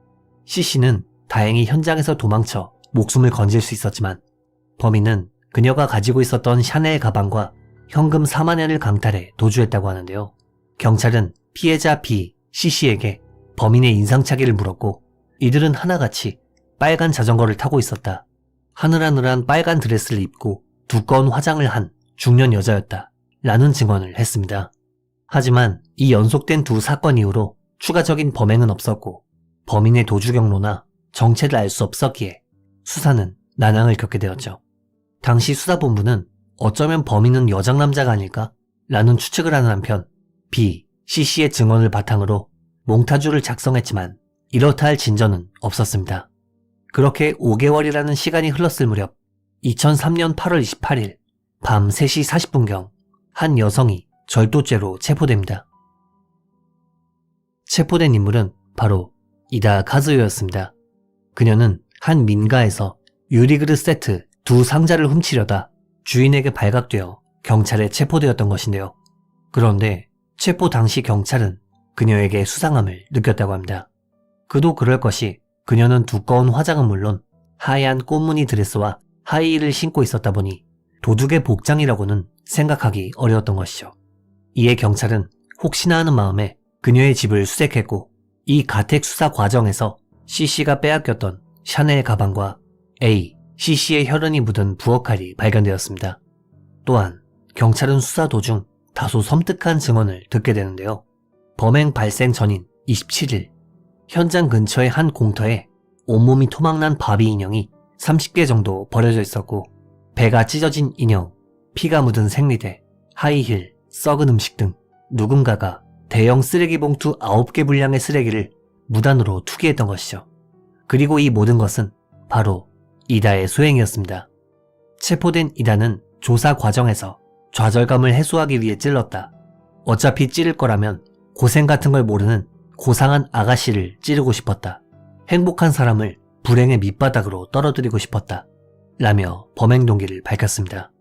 A: C씨는 다행히 현장에서 도망쳐 목숨을 건질 수 있었지만 범인은 그녀가 가지고 있었던 샤넬 가방과 현금 4만 엔을 강탈해 도주했다고 하는데요. 경찰은 피해자 B, C씨에게 범인의 인상착의를 물었고 이들은 하나같이 빨간 자전거를 타고 있었다. 하늘하늘한 빨간 드레스를 입고 두꺼운 화장을 한 중년 여자였다. 라는 증언을 했습니다. 하지만 이 연속된 두 사건 이후로 추가적인 범행은 없었고 범인의 도주 경로나 정체를 알 수 없었기에 수사는 난항을 겪게 되었죠. 당시 수사본부는 어쩌면 범인은 여장남자가 아닐까? 라는 추측을 하는 한편 B, C씨의 증언을 바탕으로 몽타주를 작성했지만 이렇다 할 진전은 없었습니다. 그렇게 5개월이라는 시간이 흘렀을 무렵 2003년 8월 28일 밤 3시 40분경 한 여성이 절도죄로 체포됩니다. 체포된 인물은 바로 이다 카즈요였습니다. 그녀는 한 민가에서 유리그릇 세트 두 상자를 훔치려다 주인에게 발각되어 경찰에 체포되었던 것인데요. 그런데 체포 당시 경찰은 그녀에게 수상함을 느꼈다고 합니다. 그도 그럴 것이 그녀는 두꺼운 화장은 물론 하얀 꽃무늬 드레스와 하이힐을 신고 있었다 보니 도둑의 복장이라고는 생각하기 어려웠던 것이죠. 이에 경찰은 혹시나 하는 마음에 그녀의 집을 수색했고 이 가택 수사 과정에서 C씨가 빼앗겼던 샤넬 가방과 A, C씨의 혈흔이 묻은 부엌칼이 발견되었습니다. 또한 경찰은 수사 도중 다소 섬뜩한 증언을 듣게 되는데요. 범행 발생 전인 27일 현장 근처의 한 공터에 온몸이 토막난 바비 인형이 30개 정도 버려져 있었고 배가 찢어진 인형, 피가 묻은 생리대, 하이힐, 썩은 음식 등 누군가가 대형 쓰레기 봉투 9개 분량의 쓰레기를 무단으로 투기했던 것이죠. 그리고 이 모든 것은 바로 이다의 소행이었습니다. 체포된 이다는 조사 과정에서 좌절감을 해소하기 위해 찔렀다. 어차피 찌를 거라면 고생 같은 걸 모르는 고상한 아가씨를 찌르고 싶었다. 행복한 사람을 불행의 밑바닥으로 떨어뜨리고 싶었다. 라며 범행 동기를 밝혔습니다.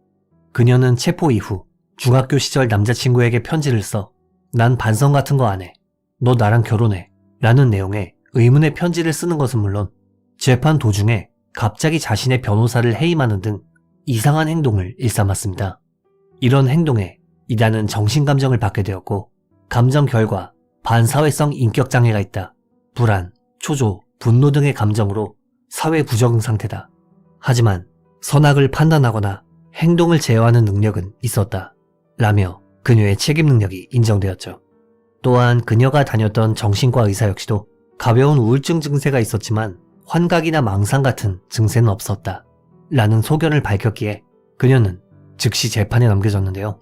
A: 그녀는 체포 이후 중학교 시절 남자친구에게 편지를 써 난 반성 같은 거 안 해. 너 나랑 결혼해. 라는 내용의 의문의 편지를 쓰는 것은 물론 재판 도중에 갑자기 자신의 변호사를 해임하는 등 이상한 행동을 일삼았습니다. 이런 행동에 이다는 정신감정을 받게 되었고 감정 결과 반사회성 인격장애가 있다. 불안, 초조, 분노 등의 감정으로 사회 부적응 상태다. 하지만 선악을 판단하거나 행동을 제어하는 능력은 있었다. 라며 그녀의 책임 능력이 인정되었죠. 또한 그녀가 다녔던 정신과 의사 역시도 가벼운 우울증 증세가 있었지만 환각이나 망상 같은 증세는 없었다. 라는 소견을 밝혔기에 그녀는 즉시 재판에 넘겨졌는데요.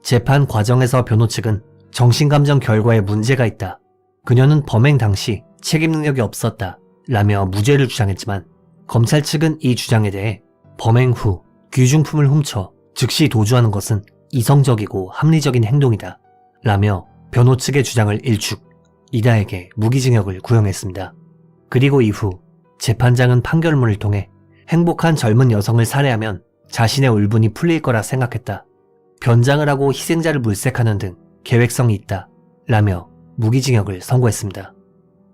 A: 재판 과정에서 변호 측은 정신감정 결과에 문제가 있다. 그녀는 범행 당시 책임 능력이 없었다. 라며 무죄를 주장했지만 검찰 측은 이 주장에 대해 범행 후 귀중품을 훔쳐 즉시 도주하는 것은 이성적이고 합리적인 행동이다. 라며 변호 측의 주장을 일축, 이다에게 무기징역을 구형했습니다. 그리고 이후 재판장은 판결문을 통해 행복한 젊은 여성을 살해하면 자신의 울분이 풀릴 거라 생각했다. 변장을 하고 희생자를 물색하는 등 계획성이 있다. 라며 무기징역을 선고했습니다.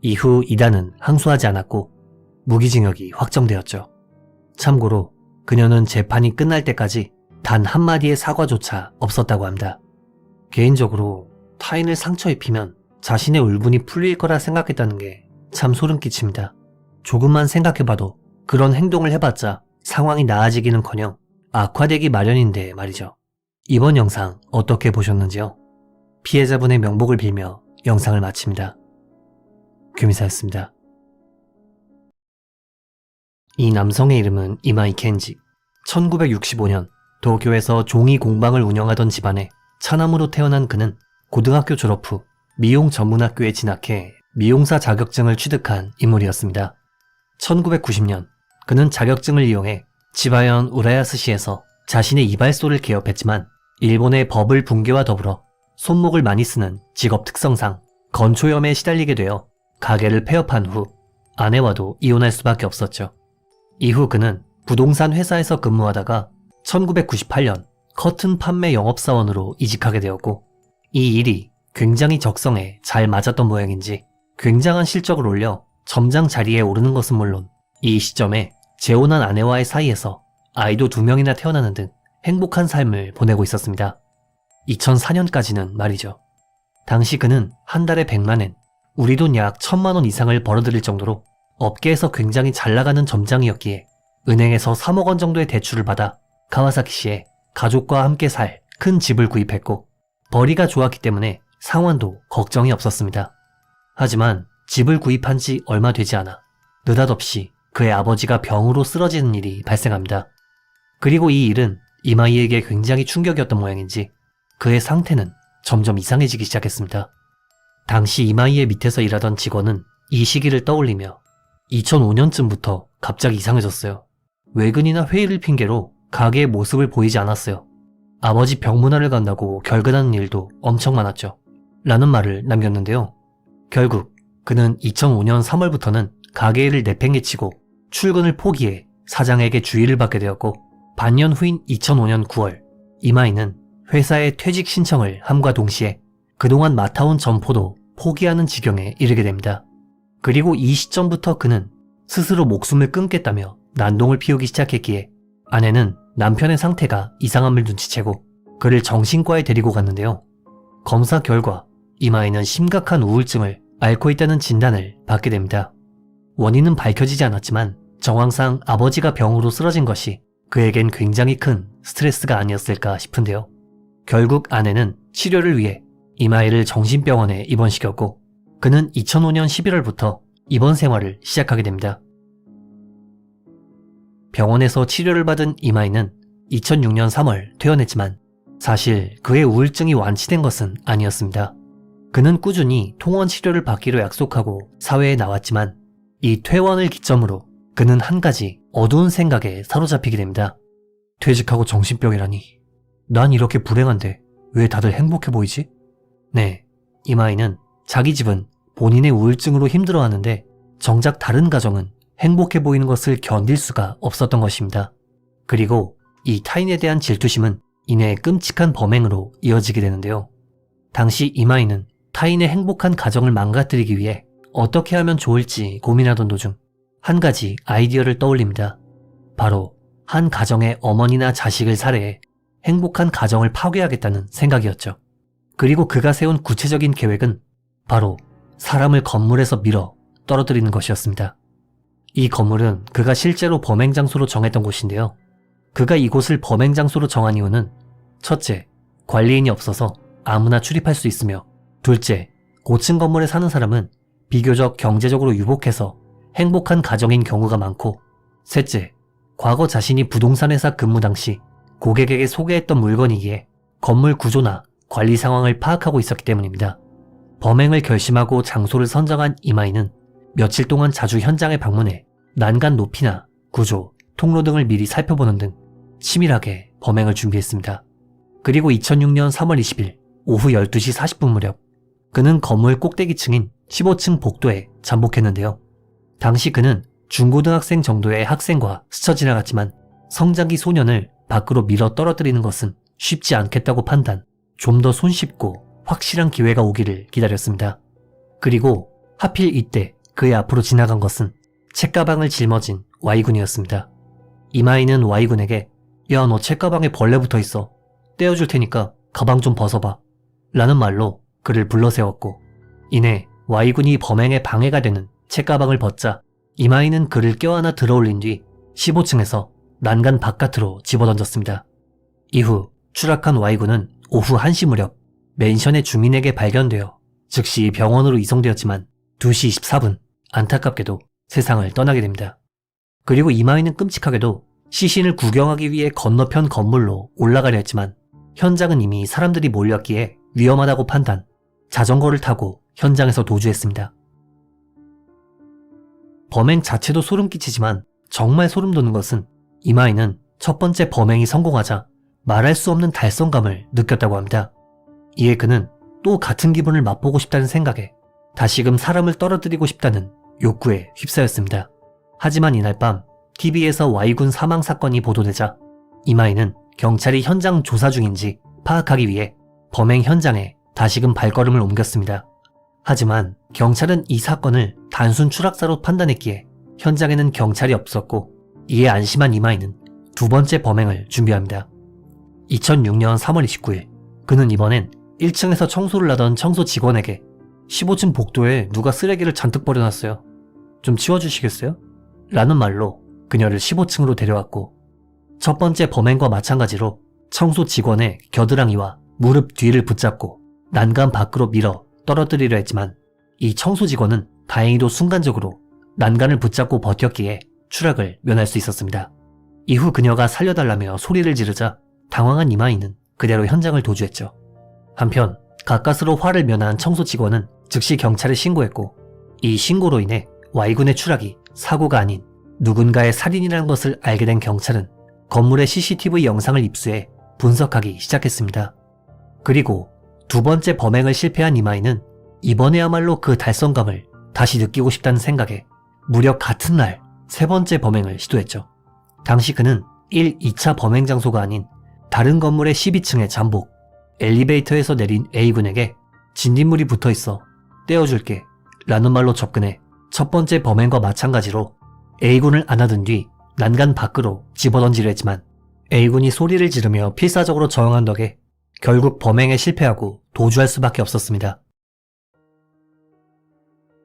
A: 이후 이단은 항소하지 않았고 무기징역이 확정되었죠. 참고로 그녀는 재판이 끝날 때까지 단 한마디의 사과조차 없었다고 합니다. 개인적으로 타인을 상처 입히면 자신의 울분이 풀릴 거라 생각했다는 게 참 소름 끼칩니다. 조금만 생각해봐도 그런 행동을 해봤자 상황이 나아지기는커녕 악화되기 마련인데 말이죠. 이번 영상 어떻게 보셨는지요? 피해자분의 명복을 빌며 영상을 마칩니다. 규미사였습니다. 이 남성의 이름은 이마이 켄지. 1965년 도쿄에서 종이 공방을 운영하던 집안에 차남으로 태어난 그는 고등학교 졸업 후 미용 전문학교에 진학해 미용사 자격증을 취득한 인물이었습니다. 1990년 그는 자격증을 이용해 지바현 우라야스시에서 자신의 이발소를 개업했지만 일본의 버블 붕괴와 더불어 손목을 많이 쓰는 직업 특성상 건초염에 시달리게 되어 가게를 폐업한 후 아내와도 이혼할 수밖에 없었죠. 이후 그는 부동산 회사에서 근무하다가 1998년 커튼 판매 영업사원으로 이직하게 되었고 이 일이 굉장히 적성에 잘 맞았던 모양인지 굉장한 실적을 올려 점장 자리에 오르는 것은 물론 이 시점에 재혼한 아내와의 사이에서 아이도 2명이나 태어나는 등 행복한 삶을 보내고 있었습니다. 2004년까지는 말이죠. 당시 그는 한 달에 100만엔, 우리 돈 약 1000만원 이상을 벌어들일 정도로 업계에서 굉장히 잘 나가는 점장이었기에 은행에서 3억 원 정도의 대출을 받아 가와사키시에 가족과 함께 살 큰 집을 구입했고 벌이가 좋았기 때문에 상환도 걱정이 없었습니다. 하지만 집을 구입한 지 얼마 되지 않아 느닷없이 그의 아버지가 병으로 쓰러지는 일이 발생합니다. 그리고 이 일은 이마이에게 굉장히 충격이었던 모양인지 그의 상태는 점점 이상해지기 시작했습니다. 당시 이마이의 밑에서 일하던 직원은 이 시기를 떠올리며 2005년쯤부터 갑자기 이상해졌어요. 외근이나 회의를 핑계로 가게의 모습을 보이지 않았어요. 아버지 병문안을 간다고 결근하는 일도 엄청 많았죠. 라는 말을 남겼는데요. 결국 그는 2005년 3월부터는 가게 일을 내팽개치고 출근을 포기해 사장에게 주의를 받게 되었고 반년 후인 2005년 9월 이마이는 회사에 퇴직 신청을 함과 동시에 그동안 맡아온 점포도 포기하는 지경에 이르게 됩니다. 그리고 이 시점부터 그는 스스로 목숨을 끊겠다며 난동을 피우기 시작했기에 아내는 남편의 상태가 이상함을 눈치채고 그를 정신과에 데리고 갔는데요. 검사 결과 이마이는 심각한 우울증을 앓고 있다는 진단을 받게 됩니다. 원인은 밝혀지지 않았지만 정황상 아버지가 병으로 쓰러진 것이 그에겐 굉장히 큰 스트레스가 아니었을까 싶은데요. 결국 아내는 치료를 위해 이마이를 정신병원에 입원시켰고 그는 2005년 11월부터 입원 생활을 시작하게 됩니다. 병원에서 치료를 받은 이마이는 2006년 3월 퇴원했지만 사실 그의 우울증이 완치된 것은 아니었습니다. 그는 꾸준히 통원 치료를 받기로 약속하고 사회에 나왔지만 이 퇴원을 기점으로 그는 한 가지 어두운 생각에 사로잡히게 됩니다. 퇴직하고 정신병이라니. 난 이렇게 불행한데 왜 다들 행복해 보이지? 네, 이마이는 자기 집은 본인의 우울증으로 힘들어하는데 정작 다른 가정은 행복해 보이는 것을 견딜 수가 없었던 것입니다. 그리고 이 타인에 대한 질투심은 이내 끔찍한 범행으로 이어지게 되는데요. 당시 이마이는 타인의 행복한 가정을 망가뜨리기 위해 어떻게 하면 좋을지 고민하던 도중 한 가지 아이디어를 떠올립니다. 바로 한 가정의 어머니나 자식을 살해해 행복한 가정을 파괴하겠다는 생각이었죠. 그리고 그가 세운 구체적인 계획은 바로 사람을 건물에서 밀어 떨어뜨리는 것이었습니다. 이 건물은 그가 실제로 범행 장소로 정했던 곳인데요. 그가 이곳을 범행 장소로 정한 이유는 첫째, 관리인이 없어서 아무나 출입할 수 있으며 둘째, 고층 건물에 사는 사람은 비교적 경제적으로 유복해서 행복한 가정인 경우가 많고 셋째, 과거 자신이 부동산 회사 근무 당시 고객에게 소개했던 물건이기에 건물 구조나 관리 상황을 파악하고 있었기 때문입니다. 범행을 결심하고 장소를 선정한 이마이는 며칠 동안 자주 현장에 방문해 난간 높이나 구조, 통로 등을 미리 살펴보는 등 치밀하게 범행을 준비했습니다. 그리고 2006년 3월 20일 오후 12시 40분 무렵 그는 건물 꼭대기층인 15층 복도에 잠복했는데요. 당시 그는 중고등학생 정도의 학생과 스쳐 지나갔지만 성장기 소년을 밖으로 밀어 떨어뜨리는 것은 쉽지 않겠다고 판단, 좀 더 손쉽고 확실한 기회가 오기를 기다렸습니다. 그리고 하필 이때 그의 앞으로 지나간 것은 책가방을 짊어진 Y군이었습니다. 이마이는 Y군에게 야, 너 책가방에 벌레 붙어있어. 떼어줄 테니까 가방 좀 벗어봐. 라는 말로 그를 불러세웠고, 이내 Y군이 범행에 방해가 되는 책가방을 벗자 이마이는 그를 껴안아 들어올린 뒤 15층에서 난간 바깥으로 집어던졌습니다. 이후 추락한 Y군은 오후 1시 무렵 맨션의 주민에게 발견되어 즉시 병원으로 이송되었지만 2시 24분 안타깝게도 세상을 떠나게 됩니다. 그리고 이마이는 끔찍하게도 시신을 구경하기 위해 건너편 건물로 올라가려 했지만 현장은 이미 사람들이 몰렸기에 위험하다고 판단, 자전거를 타고 현장에서 도주했습니다. 범행 자체도 소름 끼치지만 정말 소름 돋는 것은 이마이는 첫 번째 범행이 성공하자 말할 수 없는 달성감을 느꼈다고 합니다. 이에 그는 또 같은 기분을 맛보고 싶다는 생각에 다시금 사람을 떨어뜨리고 싶다는 욕구에 휩싸였습니다. 하지만 이날 밤 TV에서 Y군 사망 사건이 보도되자 이마이는 경찰이 현장 조사 중인지 파악하기 위해 범행 현장에 다시금 발걸음을 옮겼습니다. 하지만 경찰은 이 사건을 단순 추락사로 판단했기에 현장에는 경찰이 없었고, 이에 안심한 이마이는 두 번째 범행을 준비합니다. 2006년 3월 29일 그는 이번엔 1층에서 청소를 하던 청소 직원에게 15층 복도에 누가 쓰레기를 잔뜩 버려놨어요. 좀 치워주시겠어요? 라는 말로 그녀를 15층으로 데려왔고, 첫 번째 범행과 마찬가지로 청소 직원의 겨드랑이와 무릎 뒤를 붙잡고 난간 밖으로 밀어 떨어뜨리려 했지만 이 청소 직원은 다행히도 순간적으로 난간을 붙잡고 버텼기에 추락을 면할 수 있었습니다. 이후 그녀가 살려달라며 소리를 지르자 당황한 이마이는 그대로 현장을 도주했죠. 한편 가까스로 화를 면한 청소 직원은 즉시 경찰에 신고했고, 이 신고로 인해 Y군의 추락이 사고가 아닌 누군가의 살인이라는 것을 알게 된 경찰은 건물의 CCTV 영상을 입수해 분석하기 시작했습니다. 그리고 두 번째 범행을 실패한 이마이는 이번에야말로 그 달성감을 다시 느끼고 싶다는 생각에 무려 같은 날 세 번째 범행을 시도했죠. 당시 그는 2차 범행 장소가 아닌 다른 건물의 12층의 잠복, 엘리베이터에서 내린 A군에게 진딧물이 붙어있어 떼어줄게 라는 말로 접근해 첫 번째 범행과 마찬가지로 A군을 안아든 뒤 난간 밖으로 집어던지려 했지만 A군이 소리를 지르며 필사적으로 저항한 덕에 결국 범행에 실패하고 도주할 수밖에 없었습니다.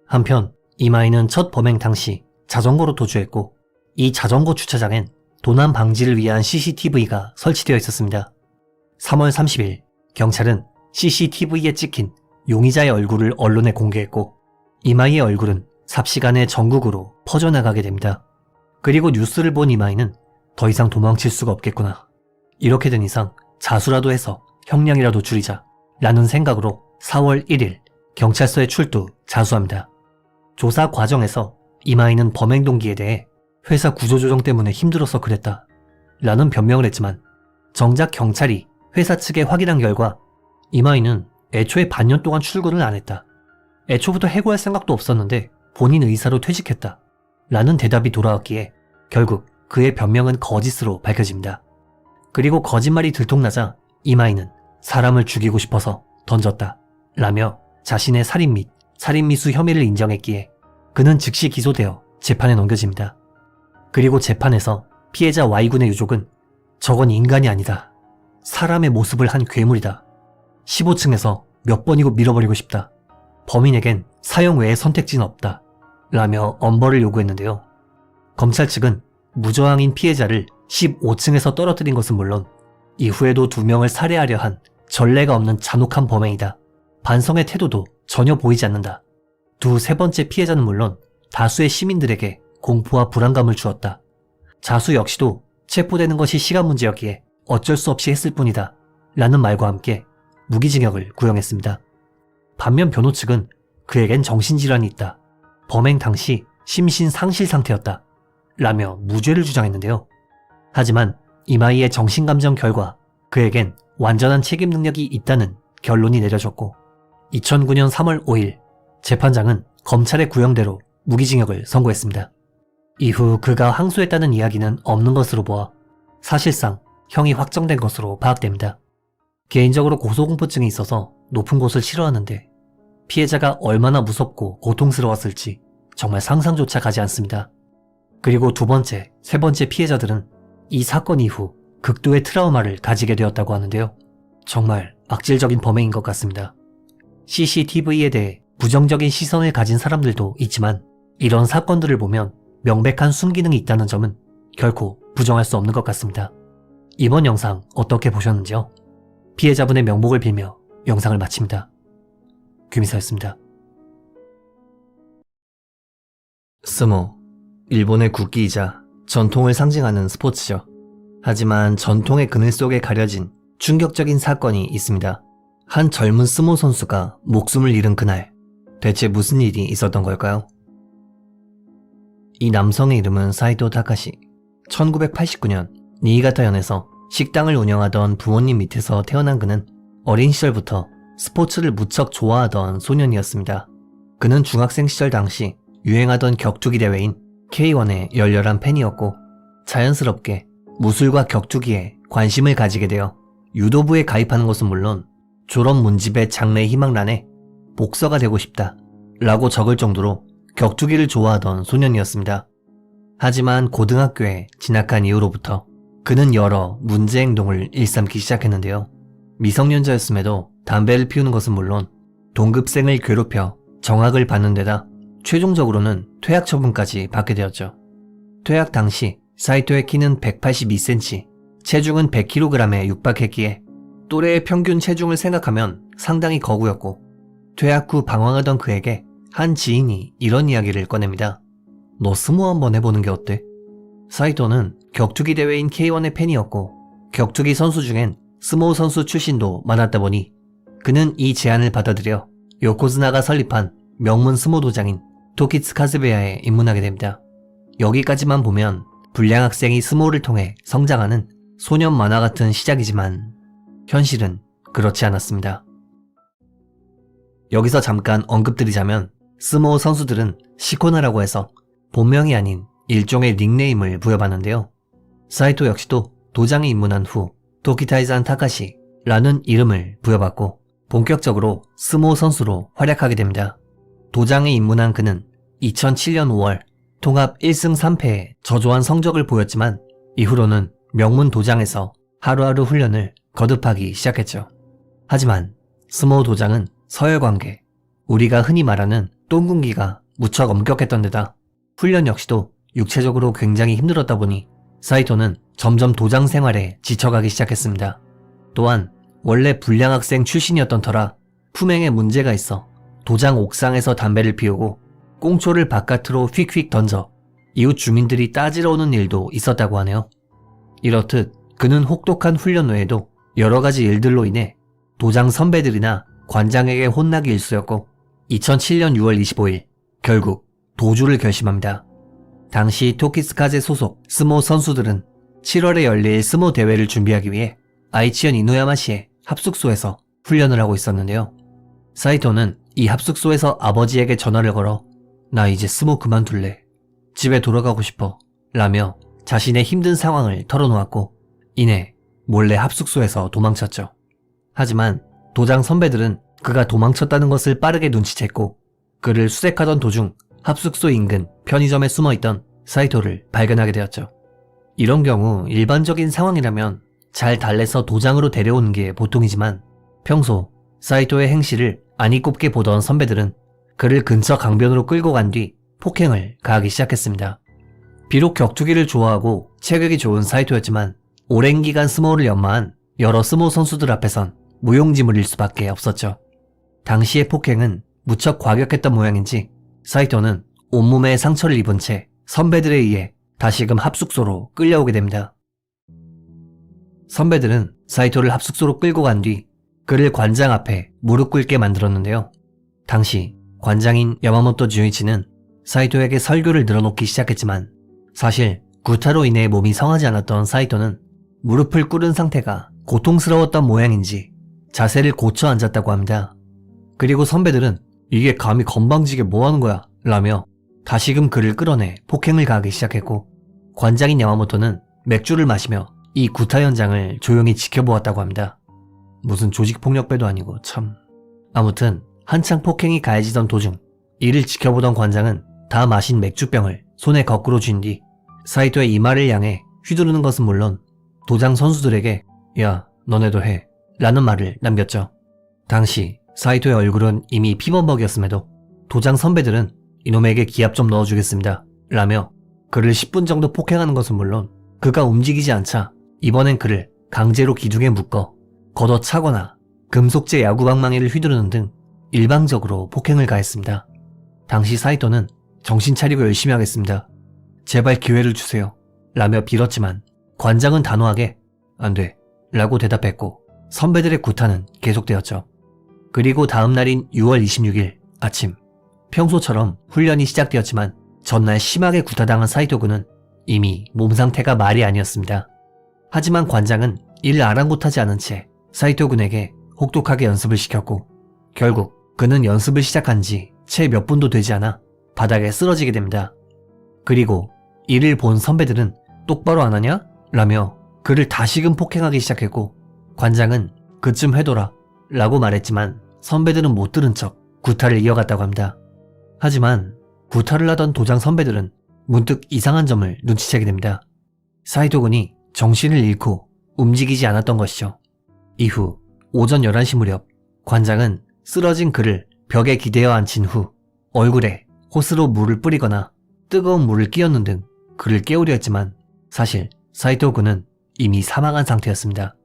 A: 한편 이마이는 첫 범행 당시 자전거로 도주했고, 이 자전거 주차장엔 도난 방지를 위한 CCTV가 설치되어 있었습니다. 3월 30일 경찰은 CCTV에 찍힌 용의자의 얼굴을 언론에 공개했고, 이마이의 얼굴은 삽시간에 전국으로 퍼져나가게 됩니다. 그리고 뉴스를 본 이마이는 더 이상 도망칠 수가 없겠구나. 이렇게 된 이상 자수라도 해서 형량이라도 줄이자 라는 생각으로 4월 1일 경찰서에 출두 자수합니다. 조사 과정에서 이마이는 범행 동기에 대해 회사 구조조정 때문에 힘들어서 그랬다 라는 변명을 했지만, 정작 경찰이 회사 측에 확인한 결과 이마이는 애초에 반년 동안 출근을 안 했다. 애초부터 해고할 생각도 없었는데 본인 의사로 퇴직했다 라는 대답이 돌아왔기에 결국 그의 변명은 거짓으로 밝혀집니다. 그리고 거짓말이 들통나자 이마이는 사람을 죽이고 싶어서 던졌다 라며 자신의 살인 및 살인미수 혐의를 인정했기에 그는 즉시 기소되어 재판에 넘겨집니다. 그리고 재판에서 피해자 Y군의 유족은 저건 인간이 아니다. 사람의 모습을 한 괴물이다. 15층에서 몇 번이고 밀어버리고 싶다. 범인에겐 사형 외의 선택지는 없다. 라며 엄벌을 요구했는데요. 검찰 측은 무저항인 피해자를 15층에서 떨어뜨린 것은 물론 이후에도 2명을 살해하려 한 전례가 없는 잔혹한 범행이다. 반성의 태도도 전혀 보이지 않는다. 세 번째 피해자는 물론 다수의 시민들에게 공포와 불안감을 주었다. 자수 역시도 체포되는 것이 시간 문제였기에 어쩔 수 없이 했을 뿐이다. 라는 말과 함께 무기징역을 구형했습니다. 반면 변호 측은 그에겐 정신질환이 있다. 범행 당시 심신상실 상태였다. 라며 무죄를 주장했는데요. 하지만 이마이의 정신감정 결과 그에겐 완전한 책임 능력이 있다는 결론이 내려졌고, 2009년 3월 5일 재판장은 검찰의 구형대로 무기징역을 선고했습니다. 이후 그가 항소했다는 이야기는 없는 것으로 보아 사실상 형이 확정된 것으로 파악됩니다. 개인적으로 고소공포증이 있어서 높은 곳을 싫어하는데 피해자가 얼마나 무섭고 고통스러웠을지 정말 상상조차 가지 않습니다. 그리고 두 번째, 세 번째 피해자들은 이 사건 이후 극도의 트라우마를 가지게 되었다고 하는데요. 정말 악질적인 범행인 것 같습니다. CCTV에 대해 부정적인 시선을 가진 사람들도 있지만 이런 사건들을 보면 명백한 순기능이 있다는 점은 결코 부정할 수 없는 것 같습니다. 이번 영상 어떻게 보셨는지요? 피해자분의 명복을 빌며 영상을 마칩니다. 귀미사였습니다. 스모, 일본의 국기이자 전통을 상징하는 스포츠죠. 하지만 전통의 그늘 속에 가려진 충격적인 사건이 있습니다. 한 젊은 스모 선수가 목숨을 잃은 그날, 대체 무슨 일이 있었던 걸까요? 이 남성의 이름은 사이토 타카시. 1989년 니이가타현에서 식당을 운영하던 부모님 밑에서 태어난 그는 어린 시절부터 스포츠를 무척 좋아하던 소년이었습니다. 그는 중학생 시절 당시 유행하던 격투기 대회인 K1의 열렬한 팬이었고 자연스럽게 무술과 격투기에 관심을 가지게 되어 유도부에 가입하는 것은 물론 졸업 문집의 장래 희망란에 복서가 되고 싶다 라고 적을 정도로 격투기를 좋아하던 소년이었습니다. 하지만 고등학교에 진학한 이후로부터 그는 여러 문제 행동을 일삼기 시작했는데요. 미성년자였음에도 담배를 피우는 것은 물론 동급생을 괴롭혀 정학을 받는 데다 최종적으로는 퇴학 처분까지 받게 되었죠. 퇴학 당시 사이토의 키는 182cm, 체중은 100kg에 육박했기에 또래의 평균 체중을 생각하면 상당히 거구였고 퇴학 후 방황하던 그에게 한 지인이 이런 이야기를 꺼냅니다. 너 스모 한번 해보는 게 어때? 사이토는 격투기 대회인 K1의 팬이었고 격투기 선수 중엔 스모 선수 출신도 많았다 보니 그는 이 제안을 받아들여 요코즈나가 설립한 명문 스모 도장인 토키츠 카즈베야에 입문하게 됩니다. 여기까지만 보면 불량 학생이 스모를 통해 성장하는 소년 만화 같은 시작이지만 현실은 그렇지 않았습니다. 여기서 잠깐 언급드리자면 스모 선수들은 시코나라고 해서 본명이 아닌 일종의 닉네임을 부여받는데요. 사이토 역시도 도장에 입문한 후 도키타이산 타카시라는 이름을 부여받고 본격적으로 스모 선수로 활약하게 됩니다. 도장에 입문한 그는 2007년 5월 통합 1승 3패의 저조한 성적을 보였지만 이후로는 명문 도장에서 하루하루 훈련을 거듭하기 시작했죠. 하지만 스모 도장은 서열관계, 우리가 흔히 말하는 똥군기가 무척 엄격했던 데다 훈련 역시도 육체적으로 굉장히 힘들었다 보니 사이토는 점점 도장 생활에 지쳐가기 시작했습니다. 또한 원래 불량 학생 출신이었던 터라 품행에 문제가 있어 도장 옥상에서 담배를 피우고 꽁초를 바깥으로 휙휙 던져 이웃 주민들이 따지러 오는 일도 있었다고 하네요. 이렇듯 그는 혹독한 훈련 외에도 여러 가지 일들로 인해 도장 선배들이나 관장에게 혼나기 일쑤였고 2007년 6월 25일 결국 도주를 결심합니다. 당시 토키츠카제 소속 스모 선수들은 7월에 열릴 스모 대회를 준비하기 위해 아이치현 이노야마시의 합숙소에서 훈련을 하고 있었는데요. 사이토는 이 합숙소에서 아버지에게 전화를 걸어 나 이제 스모 그만둘래. 집에 돌아가고 싶어. 라며 자신의 힘든 상황을 털어놓았고 이내 몰래 합숙소에서 도망쳤죠. 하지만 도장 선배들은 그가 도망쳤다는 것을 빠르게 눈치챘고 그를 수색하던 도중 합숙소 인근 편의점에 숨어있던 사이토를 발견하게 되었죠. 이런 경우 일반적인 상황이라면 잘 달래서 도장으로 데려오는 게 보통이지만 평소 사이토의 행실을 아니 꼽게 보던 선배들은 그를 근처 강변으로 끌고 간 뒤 폭행을 가하기 시작했습니다. 비록 격투기를 좋아하고 체격이 좋은 사이토였지만 오랜 기간 스모를 연마한 여러 스모 선수들 앞에선 무용지물일 수밖에 없었죠. 당시의 폭행은 무척 과격했던 모양인지 사이토는 온몸에 상처를 입은 채 선배들에 의해 다시금 합숙소로 끌려오게 됩니다. 선배들은 사이토를 합숙소로 끌고 간 뒤 그를 관장 앞에 무릎 꿇게 만들었는데요. 당시 관장인 야마모토 주이치는 사이토에게 설교를 늘어놓기 시작했지만 사실 구타로 인해 몸이 성하지 않았던 사이토는 무릎을 꿇은 상태가 고통스러웠던 모양인지 자세를 고쳐 앉았다고 합니다. 그리고 선배들은 이게 감히 건방지게 뭐하는 거야 라며 다시금 그를 끌어내 폭행을 가하기 시작했고 관장인 야마모토는 맥주를 마시며 이 구타 현장을 조용히 지켜보았다고 합니다. 무슨 조직폭력배도 아니고 참. 아무튼 한창 폭행이 가해지던 도중 이를 지켜보던 관장은 다 마신 맥주병을 손에 거꾸로 쥔 뒤 사이토의 이마를 향해 휘두르는 것은 물론 도장 선수들에게 야 너네도 해 라는 말을 남겼죠. 당시 사이토의 얼굴은 이미 피범벅이었음에도 도장 선배들은 이놈에게 기합 좀 넣어주겠습니다 라며 그를 10분 정도 폭행하는 것은 물론 그가 움직이지 않자 이번엔 그를 강제로 기둥에 묶어 걷어차거나 금속제 야구방망이를 휘두르는 등 일방적으로 폭행을 가했습니다. 당시 사이토는 정신 차리고 열심히 하겠습니다. 제발 기회를 주세요 라며 빌었지만 관장은 단호하게 안 돼 라고 대답했고 선배들의 구타는 계속되었죠. 그리고 다음 날인 6월 26일 아침 평소처럼 훈련이 시작되었지만 전날 심하게 구타당한 사이토군은 이미 몸 상태가 말이 아니었습니다. 하지만 관장은 이를 아랑곳하지 않은 채 사이토군에게 혹독하게 연습을 시켰고 결국 그는 연습을 시작한 지 채 몇 분도 되지 않아 바닥에 쓰러지게 됩니다. 그리고 이를 본 선배들은 똑바로 안 하냐? 라며 그를 다시금 폭행하기 시작했고 관장은 그쯤 해둬라 라고 말했지만 선배들은 못 들은 척 구타를 이어갔다고 합니다. 하지만 구타를 하던 도장 선배들은 문득 이상한 점을 눈치채게 됩니다. 사이토군이 정신을 잃고 움직이지 않았던 것이죠. 이후 오전 11시 무렵 관장은 쓰러진 그를 벽에 기대어 앉힌 후 얼굴에 호스로 물을 뿌리거나 뜨거운 물을 끼얹는 등 그를 깨우려 했지만 사실 사이토군은 이미 사망한 상태였습니다.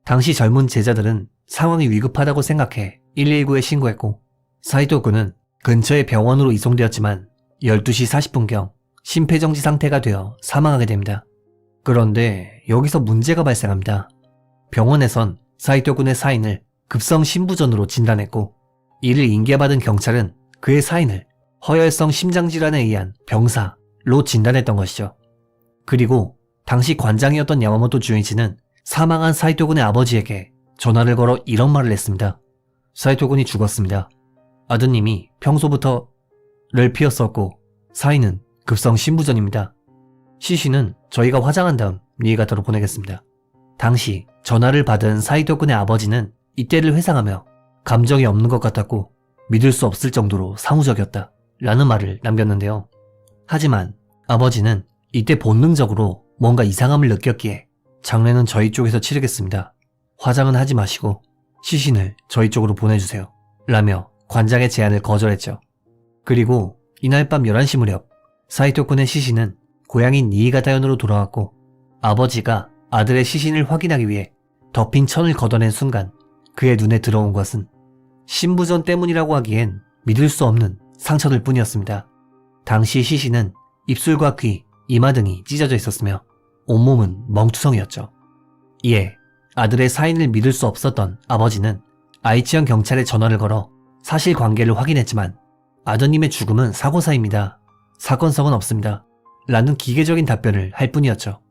A: 당시 젊은 제자들은 상황이 위급하다고 생각해 119에 신고했고 사이토군은 근처의 병원으로 이송되었지만 12시 40분경 심폐정지 상태가 되어 사망하게 됩니다. 그런데 여기서 문제가 발생합니다. 병원에선 사이토군의 사인을 급성 심부전으로 진단했고 이를 인계받은 경찰은 그의 사인을 허혈성 심장질환에 의한 병사로 진단했던 것이죠. 그리고 당시 관장이었던 야마모토 주이치는 사망한 사이토군의 아버지에게 전화를 걸어 이런 말을 했습니다. 사이토군이 죽었습니다. 아드님이 평소부터를 피웠었고 사인은 급성 심부전입니다. 시신은 저희가 화장한 다음 니이가타로 보내겠습니다. 당시 전화를 받은 사이토군의 아버지는 이때를 회상하며 감정이 없는 것 같았고 믿을 수 없을 정도로 사무적이었다 라는 말을 남겼는데요. 하지만 아버지는 이때 본능적으로 뭔가 이상함을 느꼈기에 장례는 저희 쪽에서 치르겠습니다. 화장은 하지 마시고 시신을 저희 쪽으로 보내주세요 라며 관장의 제안을 거절했죠. 그리고 이날 밤 11시 무렵 사이토군의 시신은 고향인 니이가타현으로 돌아왔고 아버지가 아들의 시신을 확인하기 위해 덮인 천을 걷어낸 순간 그의 눈에 들어온 것은 심부전 때문이라고 하기엔 믿을 수 없는 상처들 뿐이었습니다. 당시 시신은 입술과 귀, 이마 등이 찢어져 있었으며 온몸은 멍투성이었죠. 이에 아들의 사인을 믿을 수 없었던 아버지는 아이치현 경찰에 전화를 걸어 사실관계를 확인했지만 아드님의 죽음은 사고사입니다. 사건성은 없습니다. 라는 기계적인 답변을 할 뿐이었죠.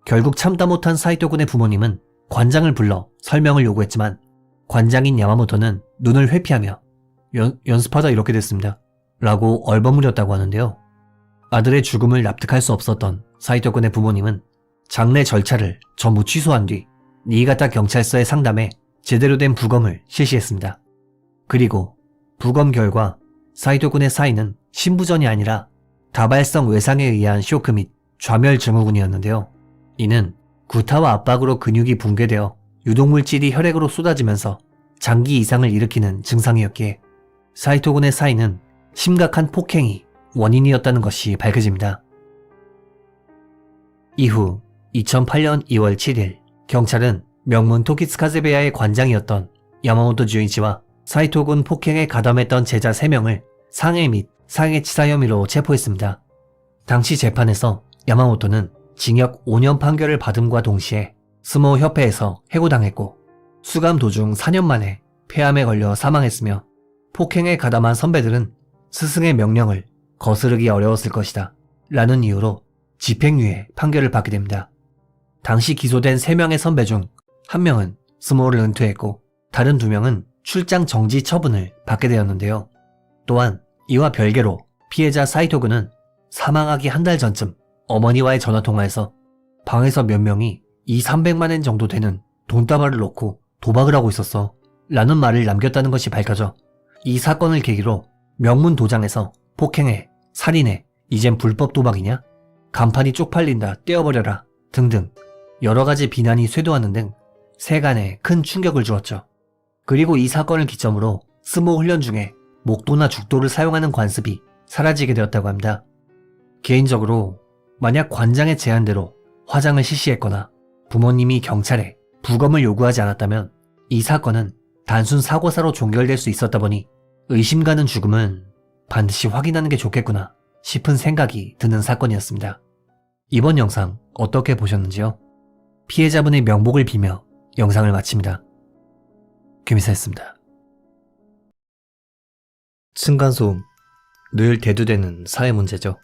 A: 결국 참다 못한 사이토군의 부모님은 관장을 불러 설명을 요구했지만 관장인 야마모토는 눈을 회피하며 연습하다 이렇게 됐습니다. 라고 얼버무렸다고 하는데요. 아들의 죽음을 납득할 수 없었던 사이토군의 부모님은 장례 절차를 전부 취소한 뒤 니이가타 경찰서에 상담해 제대로 된 부검을 실시했습니다. 그리고 부검 결과 사이토군의 사인은 심부전이 아니라 다발성 외상에 의한 쇼크 및 좌멸 증후군이었는데요. 이는 구타와 압박으로 근육이 붕괴되어 유독물질이 혈액으로 쏟아지면서 장기 이상을 일으키는 증상이었기에 사이토군의 사인은 심각한 폭행이 원인이었다는 것이 밝혀집니다. 이후 2008년 2월 7일 경찰은 명문 토키츠카제베야의 관장이었던 야마모토 주이치와 사이토군 폭행에 가담했던 제자 3명을 상해 및 상해치사 혐의로 체포했습니다. 당시 재판에서 야마모토는 징역 5년 판결을 받음과 동시에 스모 협회에서 해고당했고 수감 도중 4년 만에 폐암에 걸려 사망했으며 폭행에 가담한 선배들은 스승의 명령을 거스르기 어려웠을 것이다 라는 이유로 집행유예 판결을 받게 됩니다. 당시 기소된 3명의 선배 중 1명은 스모를 은퇴했고 다른 2명은 출장 정지 처분을 받게 되었는데요. 또한 이와 별개로 피해자 사이토구는 사망하기 한 달 전쯤 어머니와의 전화통화에서 방에서 몇 명이 200~300만 엔 정도 되는 돈다발을 넣고 도박을 하고 있었어 라는 말을 남겼다는 것이 밝혀져 이 사건을 계기로 명문 도장에서 폭행해, 살인해, 이젠 불법 도박이냐? 간판이 쪽팔린다, 떼어버려라 등등 여러가지 비난이 쇄도하는 등 세간에 큰 충격을 주었죠. 그리고 이 사건을 기점으로 스모 훈련 중에 목도나 죽도를 사용하는 관습이 사라지게 되었다고 합니다. 개인적으로 만약 관장의 제안대로 화장을 실시했거나 부모님이 경찰에 부검을 요구하지 않았다면 이 사건은 단순 사고사로 종결될 수 있었다 보니 의심 가는 죽음은 반드시 확인하는 게 좋겠구나 싶은 생각이 드는 사건이었습니다. 이번 영상 어떻게 보셨는지요? 피해자분의 명복을 빌며 영상을 마칩니다. 김희사였습니다. 층간소음, 늘 대두되는 사회 문제죠.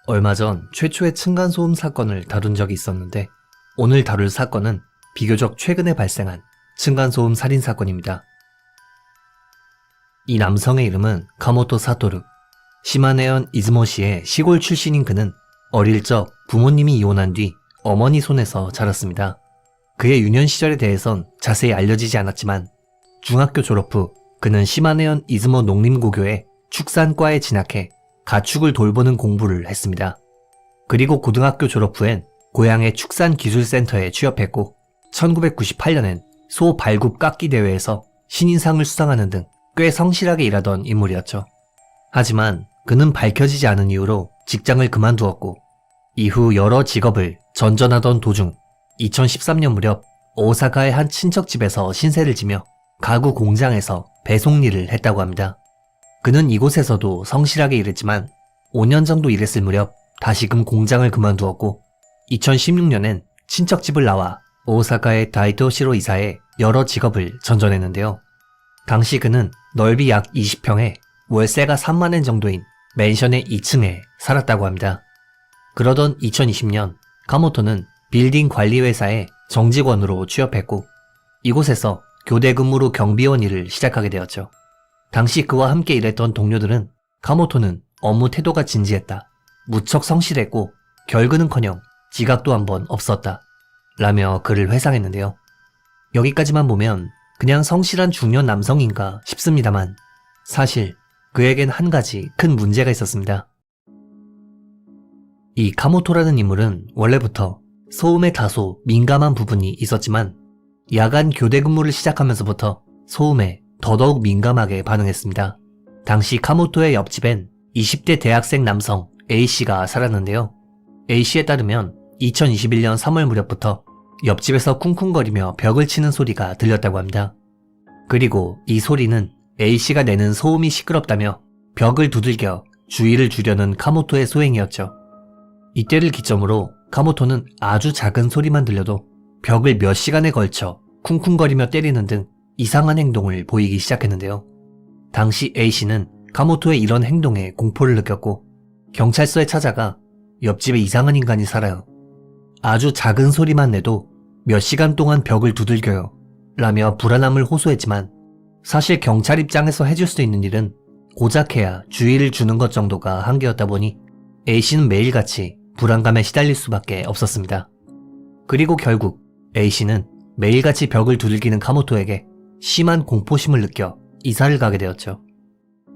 A: 얼마 전 최초의 층간소음 사건을 다룬 적이 있었는데 오늘 다룰 사건은 비교적 최근에 발생한 층간소음 살인사건입니다. 이 남성의 이름은 가모토 사토루. 시마네현 이즈모시의 시골 출신인 그는 어릴 적 부모님이 이혼한 뒤 어머니 손에서 자랐습니다. 그의 유년 시절에 대해선 자세히 알려지지 않았지만 중학교 졸업 후 그는 시마네현 이즈모 농림고교의 축산과에 진학해 가축을 돌보는 공부를 했습니다. 그리고 고등학교 졸업 후엔 고향의 축산기술센터에 취업했고 1998년엔 소 발굽 깎기 대회에서 신인상을 수상하는 등 꽤 성실하게 일하던 인물이었죠. 하지만 그는 밝혀지지 않은 이유로 직장을 그만두었고 이후 여러 직업을 전전하던 도중 2013년 무렵 오사카의 한 친척 집에서 신세를 지며 가구 공장에서 배송 일을 했다고 합니다. 그는 이곳에서도 성실하게 일했지만 5년 정도 일했을 무렵 다시금 공장을 그만두었고 2016년엔 친척집을 나와 오사카의 다이도시로 이사해 여러 직업을 전전했는데요. 당시 그는 넓이 약 20평에 월세가 3만 엔 정도인 맨션의 2층에 살았다고 합니다. 그러던 2020년 가모토는 빌딩 관리회사에 정직원으로 취업했고 이곳에서 교대 근무로 경비원 일을 시작하게 되었죠. 당시 그와 함께 일했던 동료들은 가모토는 업무 태도가 진지했다, 무척 성실했고 결근은커녕 지각도 한 번 없었다 라며 그를 회상했는데요. 여기까지만 보면 그냥 성실한 중년 남성인가 싶습니다만 사실 그에겐 한 가지 큰 문제가 있었습니다. 이 가모토라는 인물은 원래부터 소음에 다소 민감한 부분이 있었지만 야간 교대 근무를 시작하면서부터 소음에 더더욱 민감하게 반응했습니다. 당시 가모토의 옆집엔 20대 대학생 남성 A씨가 살았는데요. A씨에 따르면 2021년 3월 무렵부터 옆집에서 쿵쿵거리며 벽을 치는 소리가 들렸다고 합니다. 그리고 이 소리는 A씨가 내는 소음이 시끄럽다며 벽을 두들겨 주의를 주려는 가모토의 소행이었죠. 이때를 기점으로 가모토는 아주 작은 소리만 들려도 벽을 몇 시간에 걸쳐 쿵쿵거리며 때리는 등 이상한 행동을 보이기 시작했는데요. 당시 A씨는 가모토의 이런 행동에 공포를 느꼈고 경찰서에 찾아가 옆집에 이상한 인간이 살아요. 아주 작은 소리만 내도 몇 시간 동안 벽을 두들겨요 라며 불안함을 호소했지만 사실 경찰 입장에서 해줄 수 있는 일은 고작해야 주의를 주는 것 정도가 한계였다 보니 A씨는 매일같이 불안감에 시달릴 수밖에 없었습니다. 그리고 결국 A씨는 매일같이 벽을 두들기는 가모토에게 심한 공포심을 느껴 이사를 가게 되었죠.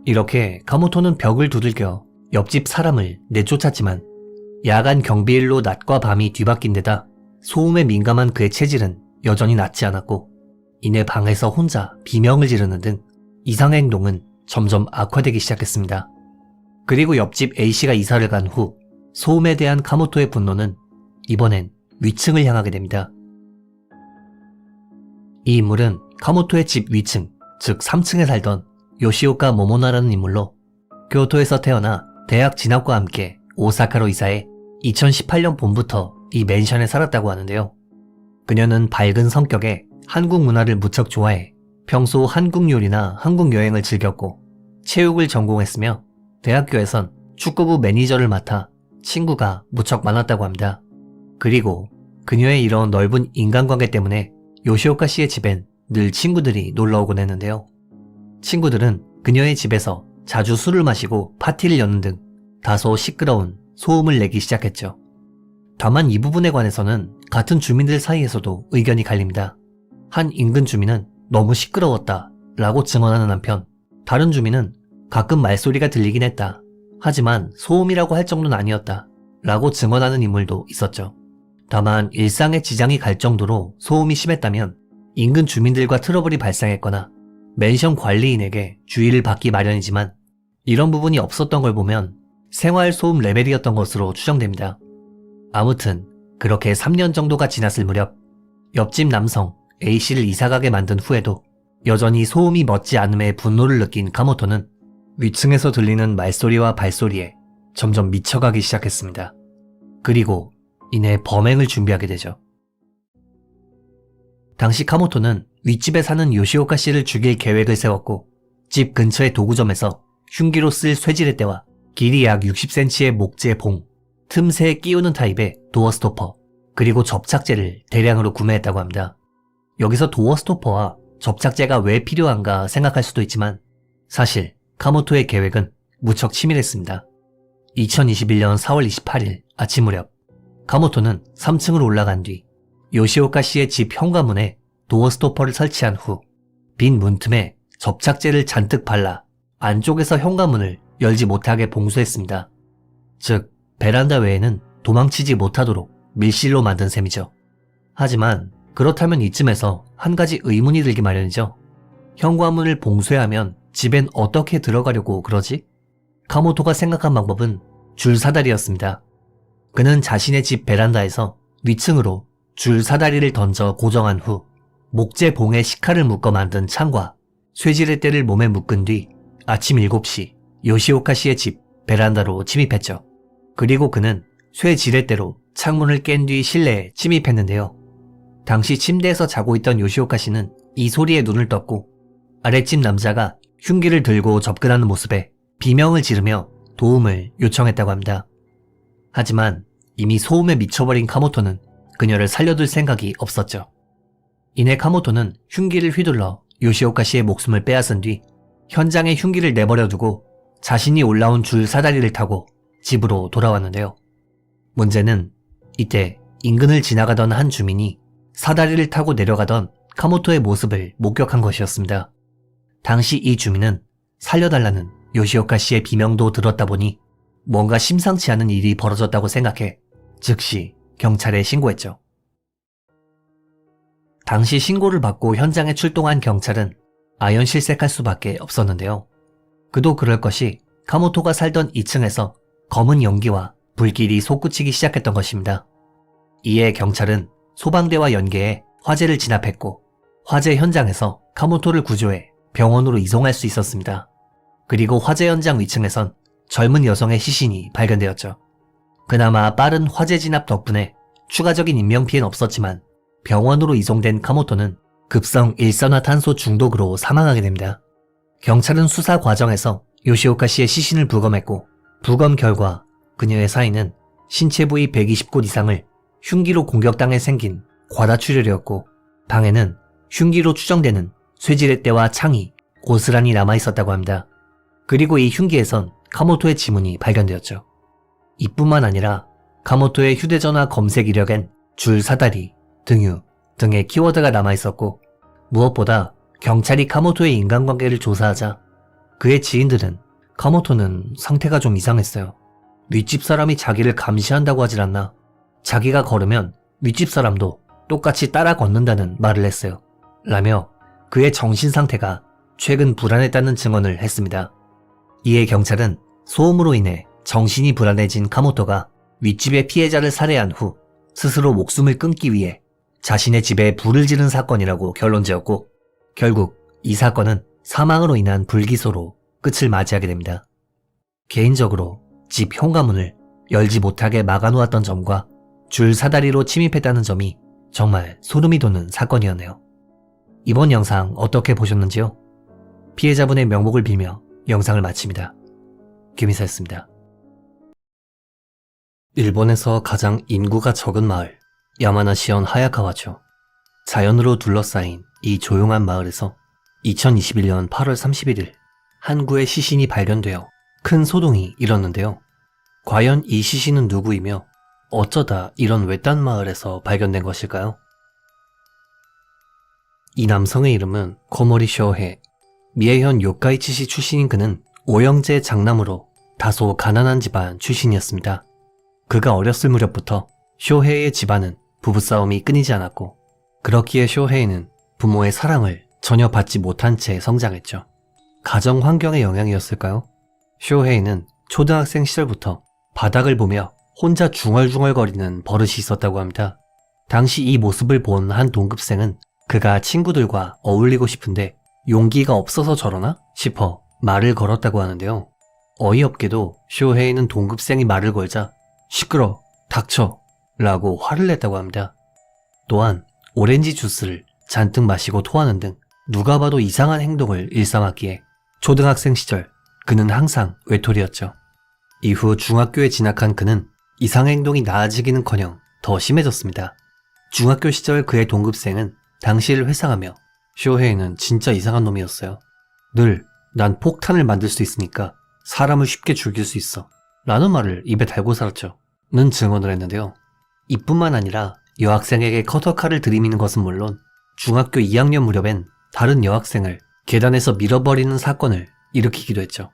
A: 이렇게 가모토는 벽을 두들겨 옆집 사람을 내쫓았지만 야간 경비일로 낮과 밤이 뒤바뀐 데다 소음에 민감한 그의 체질은 여전히 낫지 않았고 이내 방에서 혼자 비명을 지르는 등 이상한 행동은 점점 악화되기 시작했습니다. 그리고 옆집 A씨가 이사를 간 후 소음에 대한 가모토의 분노는 이번엔 위층을 향하게 됩니다. 이 인물은 가모토의 집 위층, 즉 3층에 살던 요시오카 모모나라는 인물로 교토에서 태어나 대학 진학과 함께 오사카로 이사해 2018년 봄부터 이 맨션에 살았다고 하는데요. 그녀는 밝은 성격에 한국 문화를 무척 좋아해 평소 한국 요리나 한국 여행을 즐겼고 체육을 전공했으며 대학교에선 축구부 매니저를 맡아 친구가 무척 많았다고 합니다. 그리고 그녀의 이런 넓은 인간관계 때문에 요시오카 씨의 집엔 늘 친구들이 놀러오곤 했는데요. 친구들은 그녀의 집에서 자주 술을 마시고 파티를 여는 등 다소 시끄러운 소음을 내기 시작했죠. 다만 이 부분에 관해서는 같은 주민들 사이에서도 의견이 갈립니다. 한 인근 주민은 너무 시끄러웠다 라고 증언하는 한편, 다른 주민은 가끔 말소리가 들리긴 했다. 하지만 소음이라고 할 정도는 아니었다 라고 증언하는 인물도 있었죠. 다만 일상에 지장이 갈 정도로 소음이 심했다면 인근 주민들과 트러블이 발생했거나 멘션 관리인에게 주의를 받기 마련이지만 이런 부분이 없었던 걸 보면 생활 소음 레벨이었던 것으로 추정됩니다. 아무튼 그렇게 3년 정도가 지났을 무렵 옆집 남성 A씨를 이사가게 만든 후에도 여전히 소음이 멎지 않음에 분노를 느낀 카모토는 위층에서 들리는 말소리와 발소리에 점점 미쳐가기 시작했습니다. 그리고 이내 범행을 준비하게 되죠. 당시 카모토는 윗집에 사는 요시오카 씨를 죽일 계획을 세웠고 집 근처의 도구점에서 흉기로 쓸 쇠지렛대와 길이 약 60cm의 목재 봉, 틈새에 끼우는 타입의 도어 스토퍼, 그리고 접착제를 대량으로 구매했다고 합니다. 여기서 도어 스토퍼와 접착제가 왜 필요한가 생각할 수도 있지만 사실 카모토의 계획은 무척 치밀했습니다. 2021년 4월 28일 아침 무렵 카모토는 3층으로 올라간 뒤 요시오카 씨의 집 현관문에 도어 스토퍼를 설치한 후 빈 문틈에 접착제를 잔뜩 발라 안쪽에서 현관문을 열지 못하게 봉쇄했습니다. 즉 베란다 외에는 도망치지 못하도록 밀실로 만든 셈이죠. 하지만 그렇다면 이쯤에서 한 가지 의문이 들기 마련이죠. 현관문을 봉쇄하면 집엔 어떻게 들어가려고 그러지? 카모토가 생각한 방법은 줄사다리였습니다. 그는 자신의 집 베란다에서 위층으로 줄사다리를 던져 고정한 후 목재 봉에 식칼을 묶어 만든 창과 쇠지렛대를 몸에 묶은 뒤 아침 7시 요시오카 씨의 집 베란다로 침입했죠. 그리고 그는 쇠지렛대로 창문을 깬 뒤 실내에 침입했는데요. 당시 침대에서 자고 있던 요시오카 씨는 이 소리에 눈을 떴고 아랫집 남자가 흉기를 들고 접근하는 모습에 비명을 지르며 도움을 요청했다고 합니다. 하지만 이미 소음에 미쳐버린 카모토는 그녀를 살려둘 생각이 없었죠. 이내 카모토는 흉기를 휘둘러 요시오카 씨의 목숨을 빼앗은 뒤 현장에 흉기를 내버려두고 자신이 올라온 줄 사다리를 타고 집으로 돌아왔는데요. 문제는 이때 인근을 지나가던 한 주민이 사다리를 타고 내려가던 카모토의 모습을 목격한 것이었습니다. 당시 이 주민은 살려달라는 요시오카 씨의 비명도 들었다 보니 뭔가 심상치 않은 일이 벌어졌다고 생각해 즉시 경찰에 신고했죠. 당시 신고를 받고 현장에 출동한 경찰은 아연실색할 수밖에 없었는데요. 그도 그럴 것이 카모토가 살던 2층에서 검은 연기와 불길이 솟구치기 시작했던 것입니다. 이에 경찰은 소방대와 연계해 화재를 진압했고 화재 현장에서 카모토를 구조해 병원으로 이송할 수 있었습니다. 그리고 화재 현장 위층에선 젊은 여성의 시신이 발견되었죠. 그나마 빠른 화재 진압 덕분에 추가적인 인명피해는 없었지만 병원으로 이송된 카모토는 급성 일산화탄소 중독으로 사망하게 됩니다. 경찰은 수사 과정에서 요시오카 씨의 시신을 부검했고 부검 결과 그녀의 사인은 신체 부위 120곳 이상을 흉기로 공격당해 생긴 과다출혈이었고 방에는 흉기로 추정되는 쇠지렛대와 창이 고스란히 남아있었다고 합니다. 그리고 이 흉기에선 카모토의 지문이 발견되었죠. 이뿐만 아니라 카모토의 휴대전화 검색 이력엔 줄 사다리, 등유 등의 키워드가 남아있었고 무엇보다 경찰이 카모토의 인간관계를 조사하자 그의 지인들은 카모토는 상태가 좀 이상했어요. 윗집 사람이 자기를 감시한다고 하질 않나 자기가 걸으면 윗집 사람도 똑같이 따라 걷는다는 말을 했어요. 라며 그의 정신 상태가 최근 불안했다는 증언을 했습니다. 이에 경찰은 소음으로 인해 정신이 불안해진 카모토가 윗집의 피해자를 살해한 후 스스로 목숨을 끊기 위해 자신의 집에 불을 지른 사건이라고 결론지었고 결국 이 사건은 사망으로 인한 불기소로 끝을 맞이하게 됩니다. 개인적으로 집 현관문을 열지 못하게 막아놓았던 점과 줄 사다리로 침입했다는 점이 정말 소름이 돋는 사건이었네요. 이번 영상 어떻게 보셨는지요? 피해자분의 명복을 빌며 영상을 마칩니다. 김이사였습니다. 일본에서 가장 인구가 적은 마을 야마나시현 하야카와죠. 자연으로 둘러싸인 이 조용한 마을에서 2021년 8월 31일 한 구의 시신이 발견되어 큰 소동이 일었는데요. 과연 이 시신은 누구이며 어쩌다 이런 외딴 마을에서 발견된 것일까요? 이 남성의 이름은 코모리 쇼헤. 미에현 요카이치시 출신인 그는 오형제 장남으로 다소 가난한 집안 출신이었습니다. 그가 어렸을 무렵부터 쇼헤이의 집안은 부부싸움이 끊이지 않았고, 그렇기에 쇼헤이는 부모의 사랑을 전혀 받지 못한 채 성장했죠. 가정 환경의 영향이었을까요? 쇼헤이는 초등학생 시절부터 바닥을 보며 혼자 중얼중얼거리는 버릇이 있었다고 합니다. 당시 이 모습을 본 한 동급생은 그가 친구들과 어울리고 싶은데 용기가 없어서 저러나 싶어 말을 걸었다고 하는데요. 어이없게도 쇼헤이는 동급생이 말을 걸자 시끄러, 닥쳐 라고 화를 냈다고 합니다. 또한 오렌지 주스를 잔뜩 마시고 토하는 등 누가 봐도 이상한 행동을 일삼았기에 초등학생 시절 그는 항상 외톨이였죠. 이후 중학교에 진학한 그는 이상 행동이 나아지기는커녕 더 심해졌습니다. 중학교 시절 그의 동급생은 당시를 회상하며 쇼헤이는 진짜 이상한 놈이었어요. 늘 난 폭탄을 만들 수 있으니까 사람을 쉽게 죽일 수 있어 라는 말을 입에 달고 살았죠. 는 증언을 했는데요. 이뿐만 아니라 여학생에게 커터칼을 들이미는 것은 물론 중학교 2학년 무렵엔 다른 여학생을 계단에서 밀어버리는 사건을 일으키기도 했죠.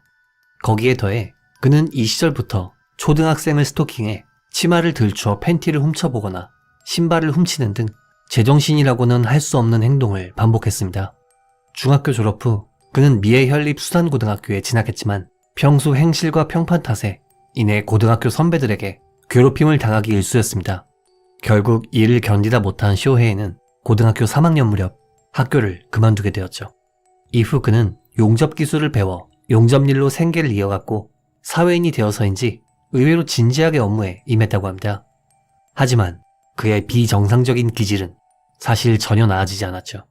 A: 거기에 더해 그는 이 시절부터 초등학생을 스토킹해 치마를 들추어 팬티를 훔쳐보거나 신발을 훔치는 등 제정신이라고는 할 수 없는 행동을 반복했습니다. 중학교 졸업 후 그는 미에 현립 수산고등학교에 진학했지만 평소 행실과 평판 탓에 이내 고등학교 선배들에게 괴롭힘을 당하기 일쑤였습니다. 결국 이를 견디다 못한 쇼헤이는 고등학교 3학년 무렵 학교를 그만두게 되었죠. 이후 그는 용접 기술을 배워 용접일로 생계를 이어갔고 사회인이 되어서인지 의외로 진지하게 업무에 임했다고 합니다. 하지만 그의 비정상적인 기질은 사실 전혀 나아지지 않았죠.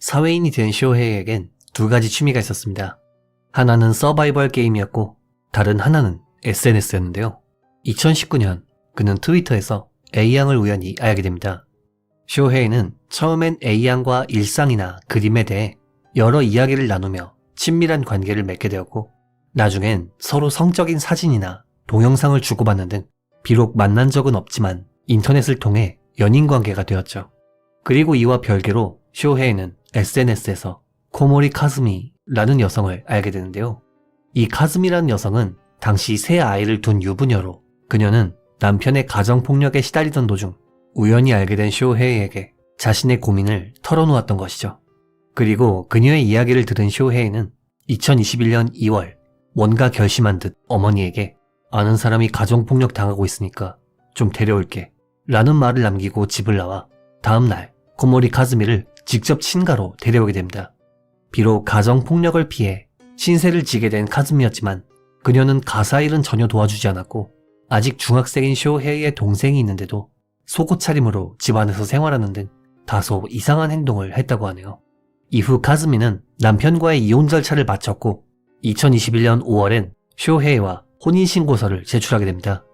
A: 사회인이 된 쇼헤이에겐 두 가지 취미가 있었습니다. 하나는 서바이벌 게임이었고 다른 하나는 SNS였는데요. 2019년 그는 트위터에서 A양을 우연히 알게 됩니다. 쇼헤이는 처음엔 A양과 일상이나 그림에 대해 여러 이야기를 나누며 친밀한 관계를 맺게 되었고, 나중엔 서로 성적인 사진이나 동영상을 주고받는 등 비록 만난 적은 없지만 인터넷을 통해 연인 관계가 되었죠. 그리고 이와 별개로 쇼헤이는 SNS에서 코모리 카즈미라는 여성을 알게 되는데요. 이 카즈미라는 여성은 당시 세 아이를 둔 유부녀로, 그녀는 남편의 가정폭력에 시달리던 도중 우연히 알게 된 쇼헤이에게 자신의 고민을 털어놓았던 것이죠. 그리고 그녀의 이야기를 들은 쇼헤이는 2021년 2월 뭔가 결심한 듯 어머니에게 아는 사람이 가정폭력 당하고 있으니까 좀 데려올게 라는 말을 남기고 집을 나와 다음날 코모리 카즈미를 직접 친가로 데려오게 됩니다. 비록 가정폭력을 피해 신세를 지게 된 카즈미였지만 그녀는 가사일은 전혀 도와주지 않았고, 아직 중학생인 쇼헤이의 동생이 있는데도 속옷 차림으로 집안에서 생활하는 등 다소 이상한 행동을 했다고 하네요. 이후 카즈미는 남편과의 이혼 절차를 마쳤고 2021년 5월엔 쇼헤이와 혼인신고서를 제출하게 됩니다.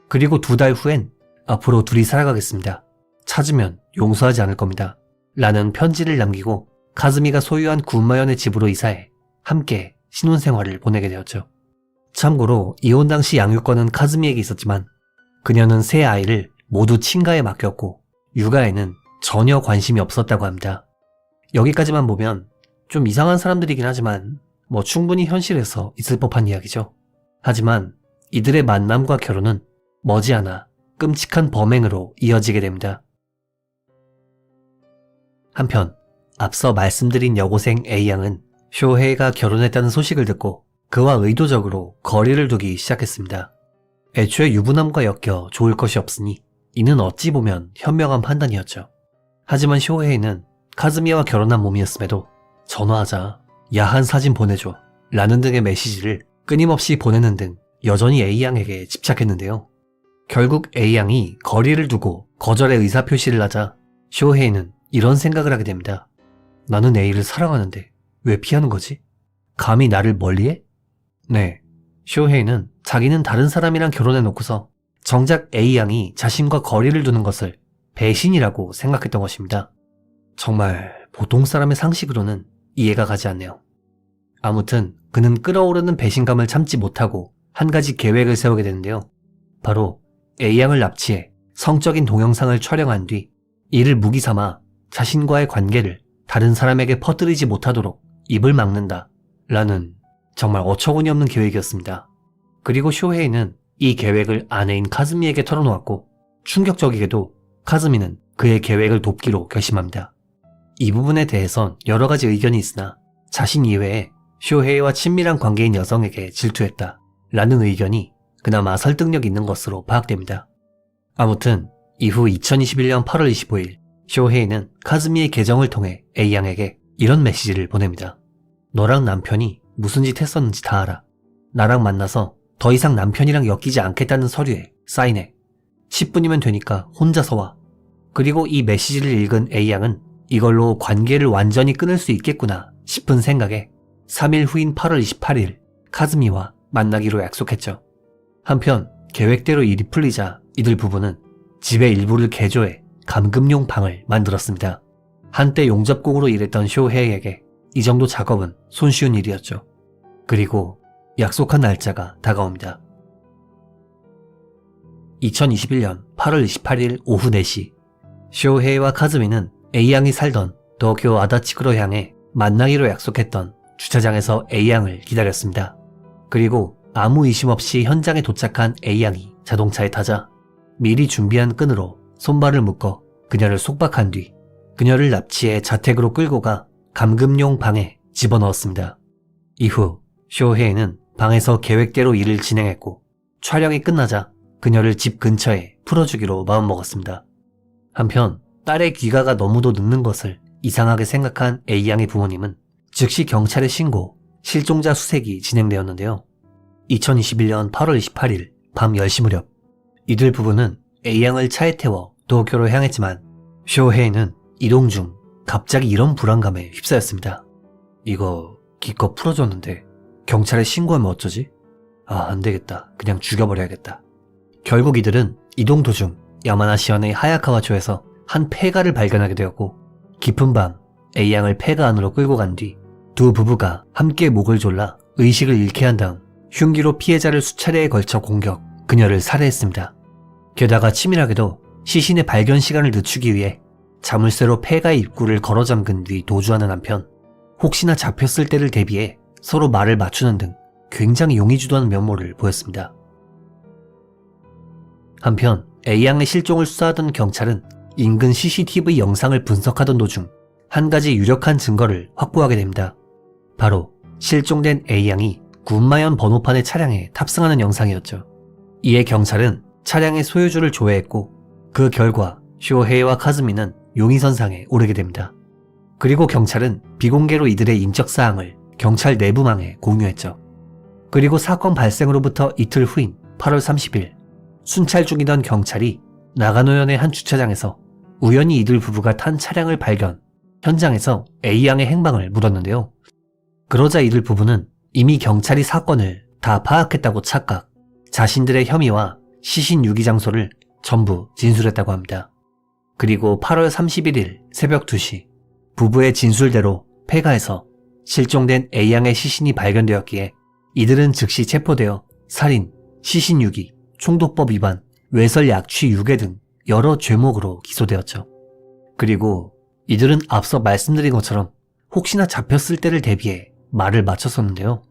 A: 그리고 2달 후엔 앞으로 둘이 살아가겠습니다. 찾으면 용서하지 않을 겁니다. 라는 편지를 남기고 카즈미가 소유한 군마현의 집으로 이사해 함께 신혼생활을 보내게 되었죠. 참고로 이혼 당시 양육권은 카즈미에게 있었지만 그녀는 세 아이를 모두 친가에 맡겼고 육아에는 전혀 관심이 없었다고 합니다. 여기까지만 보면 좀 이상한 사람들이긴 하지만 충분히 현실에서 있을 법한 이야기죠. 하지만 이들의 만남과 결혼은 머지않아 끔찍한 범행으로 이어지게 됩니다. 한편 앞서 말씀드린 여고생 A양은 쇼헤이가 결혼했다는 소식을 듣고 그와 의도적으로 거리를 두기 시작했습니다. 애초에 유부남과 엮여 좋을 것이 없으니 이는 어찌 보면 현명한 판단이었죠. 하지만 쇼헤이는 카즈미와 결혼한 몸이었음에도 전화하자, 야한 사진 보내줘 라는 등의 메시지를 끊임없이 보내는 등 여전히 A양에게 집착했는데요. 결국 A양이 거리를 두고 거절의 의사표시를 하자 쇼헤이는 이런 생각을 하게 됩니다. 나는 A를 사랑하는데 왜 피하는 거지? 감히 나를 멀리해? 네, 쇼헤이는 자기는 다른 사람이랑 결혼해놓고서 정작 A양이 자신과 거리를 두는 것을 배신이라고 생각했던 것입니다. 정말 보통 사람의 상식으로는 이해가 가지 않네요. 아무튼 그는 끓어오르는 배신감을 참지 못하고 한 가지 계획을 세우게 되는데요. 바로 A양을 납치해 성적인 동영상을 촬영한 뒤 이를 무기 삼아 자신과의 관계를 다른 사람에게 퍼뜨리지 못하도록 입을 막는다 라는 정말 어처구니 없는 계획이었습니다. 그리고 쇼헤이는 이 계획을 아내인 카즈미에게 털어놓았고 충격적이게도 카즈미는 그의 계획을 돕기로 결심합니다. 이 부분에 대해선 여러 가지 의견이 있으나 자신 이외에 쇼헤이와 친밀한 관계인 여성에게 질투했다 라는 의견이 그나마 설득력 있는 것으로 파악됩니다. 아무튼 이후 2021년 8월 25일 쇼헤이는 카즈미의 계정을 통해 A양에게 이런 메시지를 보냅니다. 너랑 남편이 무슨 짓 했었는지 다 알아. 나랑 만나서 더 이상 남편이랑 엮이지 않겠다는 서류에 사인해. 10분이면 되니까 혼자서 와. 그리고 이 메시지를 읽은 A양은 이걸로 관계를 완전히 끊을 수 있겠구나 싶은 생각에 3일 후인 8월 28일 카즈미와 만나기로 약속했죠. 한편 계획대로 일이 풀리자 이들 부부는 집의 일부를 개조해 감금용 방을 만들었습니다. 한때 용접공으로 일했던 쇼헤이에게 이 정도 작업은 손쉬운 일이었죠. 그리고 약속한 날짜가 다가옵니다. 2021년 8월 28일 오후 4시 쇼헤이와 카즈미는 A양이 살던 도쿄 아다치구로 향해 만나기로 약속했던 주차장에서 A양을 기다렸습니다. 그리고 아무 의심 없이 현장에 도착한 A양이 자동차에 타자 미리 준비한 끈으로 손발을 묶어 그녀를 속박한 뒤 그녀를 납치해 자택으로 끌고 가 감금용 방에 집어넣었습니다. 이후 쇼헤이는 방에서 계획대로 일을 진행했고 촬영이 끝나자 그녀를 집 근처에 풀어주기로 마음먹었습니다. 한편 딸의 귀가가 너무도 늦는 것을 이상하게 생각한 A양의 부모님은 즉시 경찰에 신고 실종자 수색이 진행되었는데요. 2021년 8월 28일 밤 10시 무렵 이들 부부는 A양을 차에 태워 도쿄로 향했지만 쇼헤이는 이동 중 갑자기 이런 불안감에 휩싸였습니다. 이거 기껏 풀어줬는데 경찰에 신고하면 어쩌지? 안되겠다. 그냥 죽여버려야겠다. 결국 이들은 이동 도중 야마나시현의 하야카와초에서 한 폐가를 발견하게 되었고 깊은 밤 A양을 폐가 안으로 끌고 간 뒤 두 부부가 함께 목을 졸라 의식을 잃게 한 다음 흉기로 피해자를 수차례에 걸쳐 공격, 그녀를 살해했습니다. 게다가 치밀하게도 시신의 발견 시간을 늦추기 위해 자물쇠로 폐가의 입구를 걸어 잠근 뒤 도주하는 한편 혹시나 잡혔을 때를 대비해 서로 말을 맞추는 등 굉장히 용의주도한 면모를 보였습니다. 한편 A양의 실종을 수사하던 경찰은 인근 CCTV 영상을 분석하던 도중 한 가지 유력한 증거를 확보하게 됩니다. 바로 실종된 A양이 군마현 번호판의 차량에 탑승하는 영상이었죠. 이에 경찰은 차량의 소유주를 조회했고 그 결과 쇼헤이와 카즈미는 용의선상에 오르게 됩니다. 그리고 경찰은 비공개로 이들의 인적사항을 경찰 내부망에 공유했죠. 그리고 사건 발생으로부터 이틀 후인 8월 30일 순찰 중이던 경찰이 나가노현의 한 주차장에서 우연히 이들 부부가 탄 차량을 발견, 현장에서 A양의 행방을 물었는데요. 그러자 이들 부부는 이미 경찰이 사건을 다 파악했다고 착각, 자신들의 혐의와 시신 유기 장소를 전부 진술했다고 합니다. 그리고 8월 31일 새벽 2시 부부의 진술대로 폐가에서 실종된 A양의 시신이 발견되었기에 이들은 즉시 체포되어 살인, 시신 유기, 총도법 위반, 외설 약취 유괴 등 여러 죄목으로 기소되었죠. 그리고 이들은 앞서 말씀드린 것처럼 혹시나 잡혔을 때를 대비해 말을 맞췄었는데요.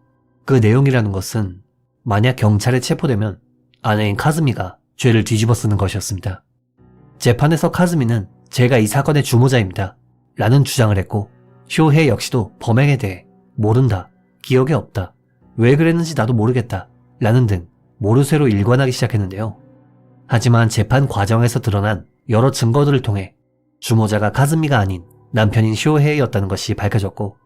A: 그 내용이라는 것은 만약 경찰에 체포되면 아내인 카즈미가 죄를 뒤집어 쓰는 것이었습니다. 재판에서 카즈미는 제가 이 사건의 주모자입니다 라는 주장을 했고 쇼헤이 역시도 범행에 대해 모른다, 기억에 없다, 왜 그랬는지 나도 모르겠다 라는 등 모르쇠로 일관하기 시작했는데요. 하지만 재판 과정에서 드러난 여러 증거들을 통해 주모자가 카즈미가 아닌 남편인 쇼헤이였다는 것이 밝혀졌고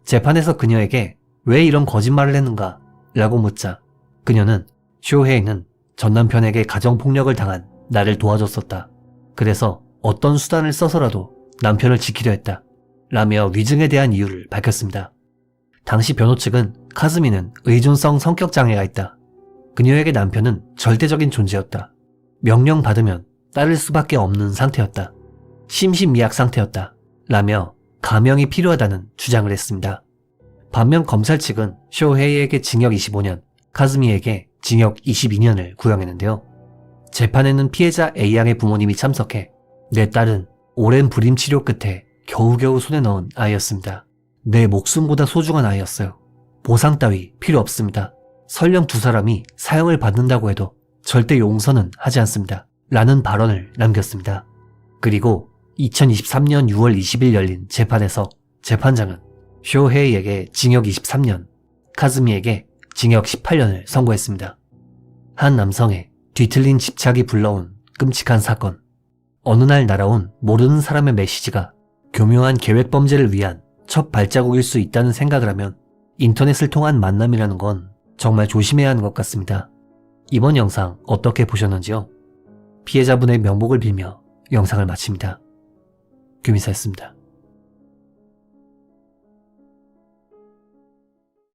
A: 재판에서 그녀에게 왜 이런 거짓말을 했는가 라고 묻자 그녀는 쇼헤이는 전 남편에게 가정폭력을 당한 나를 도와줬었다. 그래서 어떤 수단을 써서라도 남편을 지키려 했다. 라며 위증에 대한 이유를 밝혔습니다. 당시 변호 측은 카즈미는 의존성 성격장애가 있다. 그녀에게 남편은 절대적인 존재였다. 명령받으면 따를 수밖에 없는 상태였다. 심신미약 상태였다. 라며 감형이 필요하다는 주장을 했습니다. 반면 검찰 측은 쇼헤이에게 징역 25년, 카즈미에게 징역 22년을 구형했는데요. 재판에는 피해자 A양의 부모님이 참석해 내 딸은 오랜 불임 치료 끝에 겨우겨우 손에 넣은 아이였습니다. 내 목숨보다 소중한 아이였어요. 보상 따위 필요 없습니다. 설령 두 사람이 사형을 받는다고 해도 절대 용서는 하지 않습니다. 라는 발언을 남겼습니다. 그리고 2023년 6월 20일 열린 재판에서 재판장은 쇼헤이에게 징역 23년, 카즈미에게 징역 18년을 선고했습니다. 한 남성의 뒤틀린 집착이 불러온 끔찍한 사건. 어느 날 날아온 모르는 사람의 메시지가 교묘한 계획범죄를 위한 첫 발자국일 수 있다는 생각을 하면 인터넷을 통한 만남이라는 건 정말 조심해야 하는 것 같습니다. 이번 영상 어떻게 보셨는지요? 피해자분의 명복을 빌며 영상을 마칩니다. 규미사였습니다.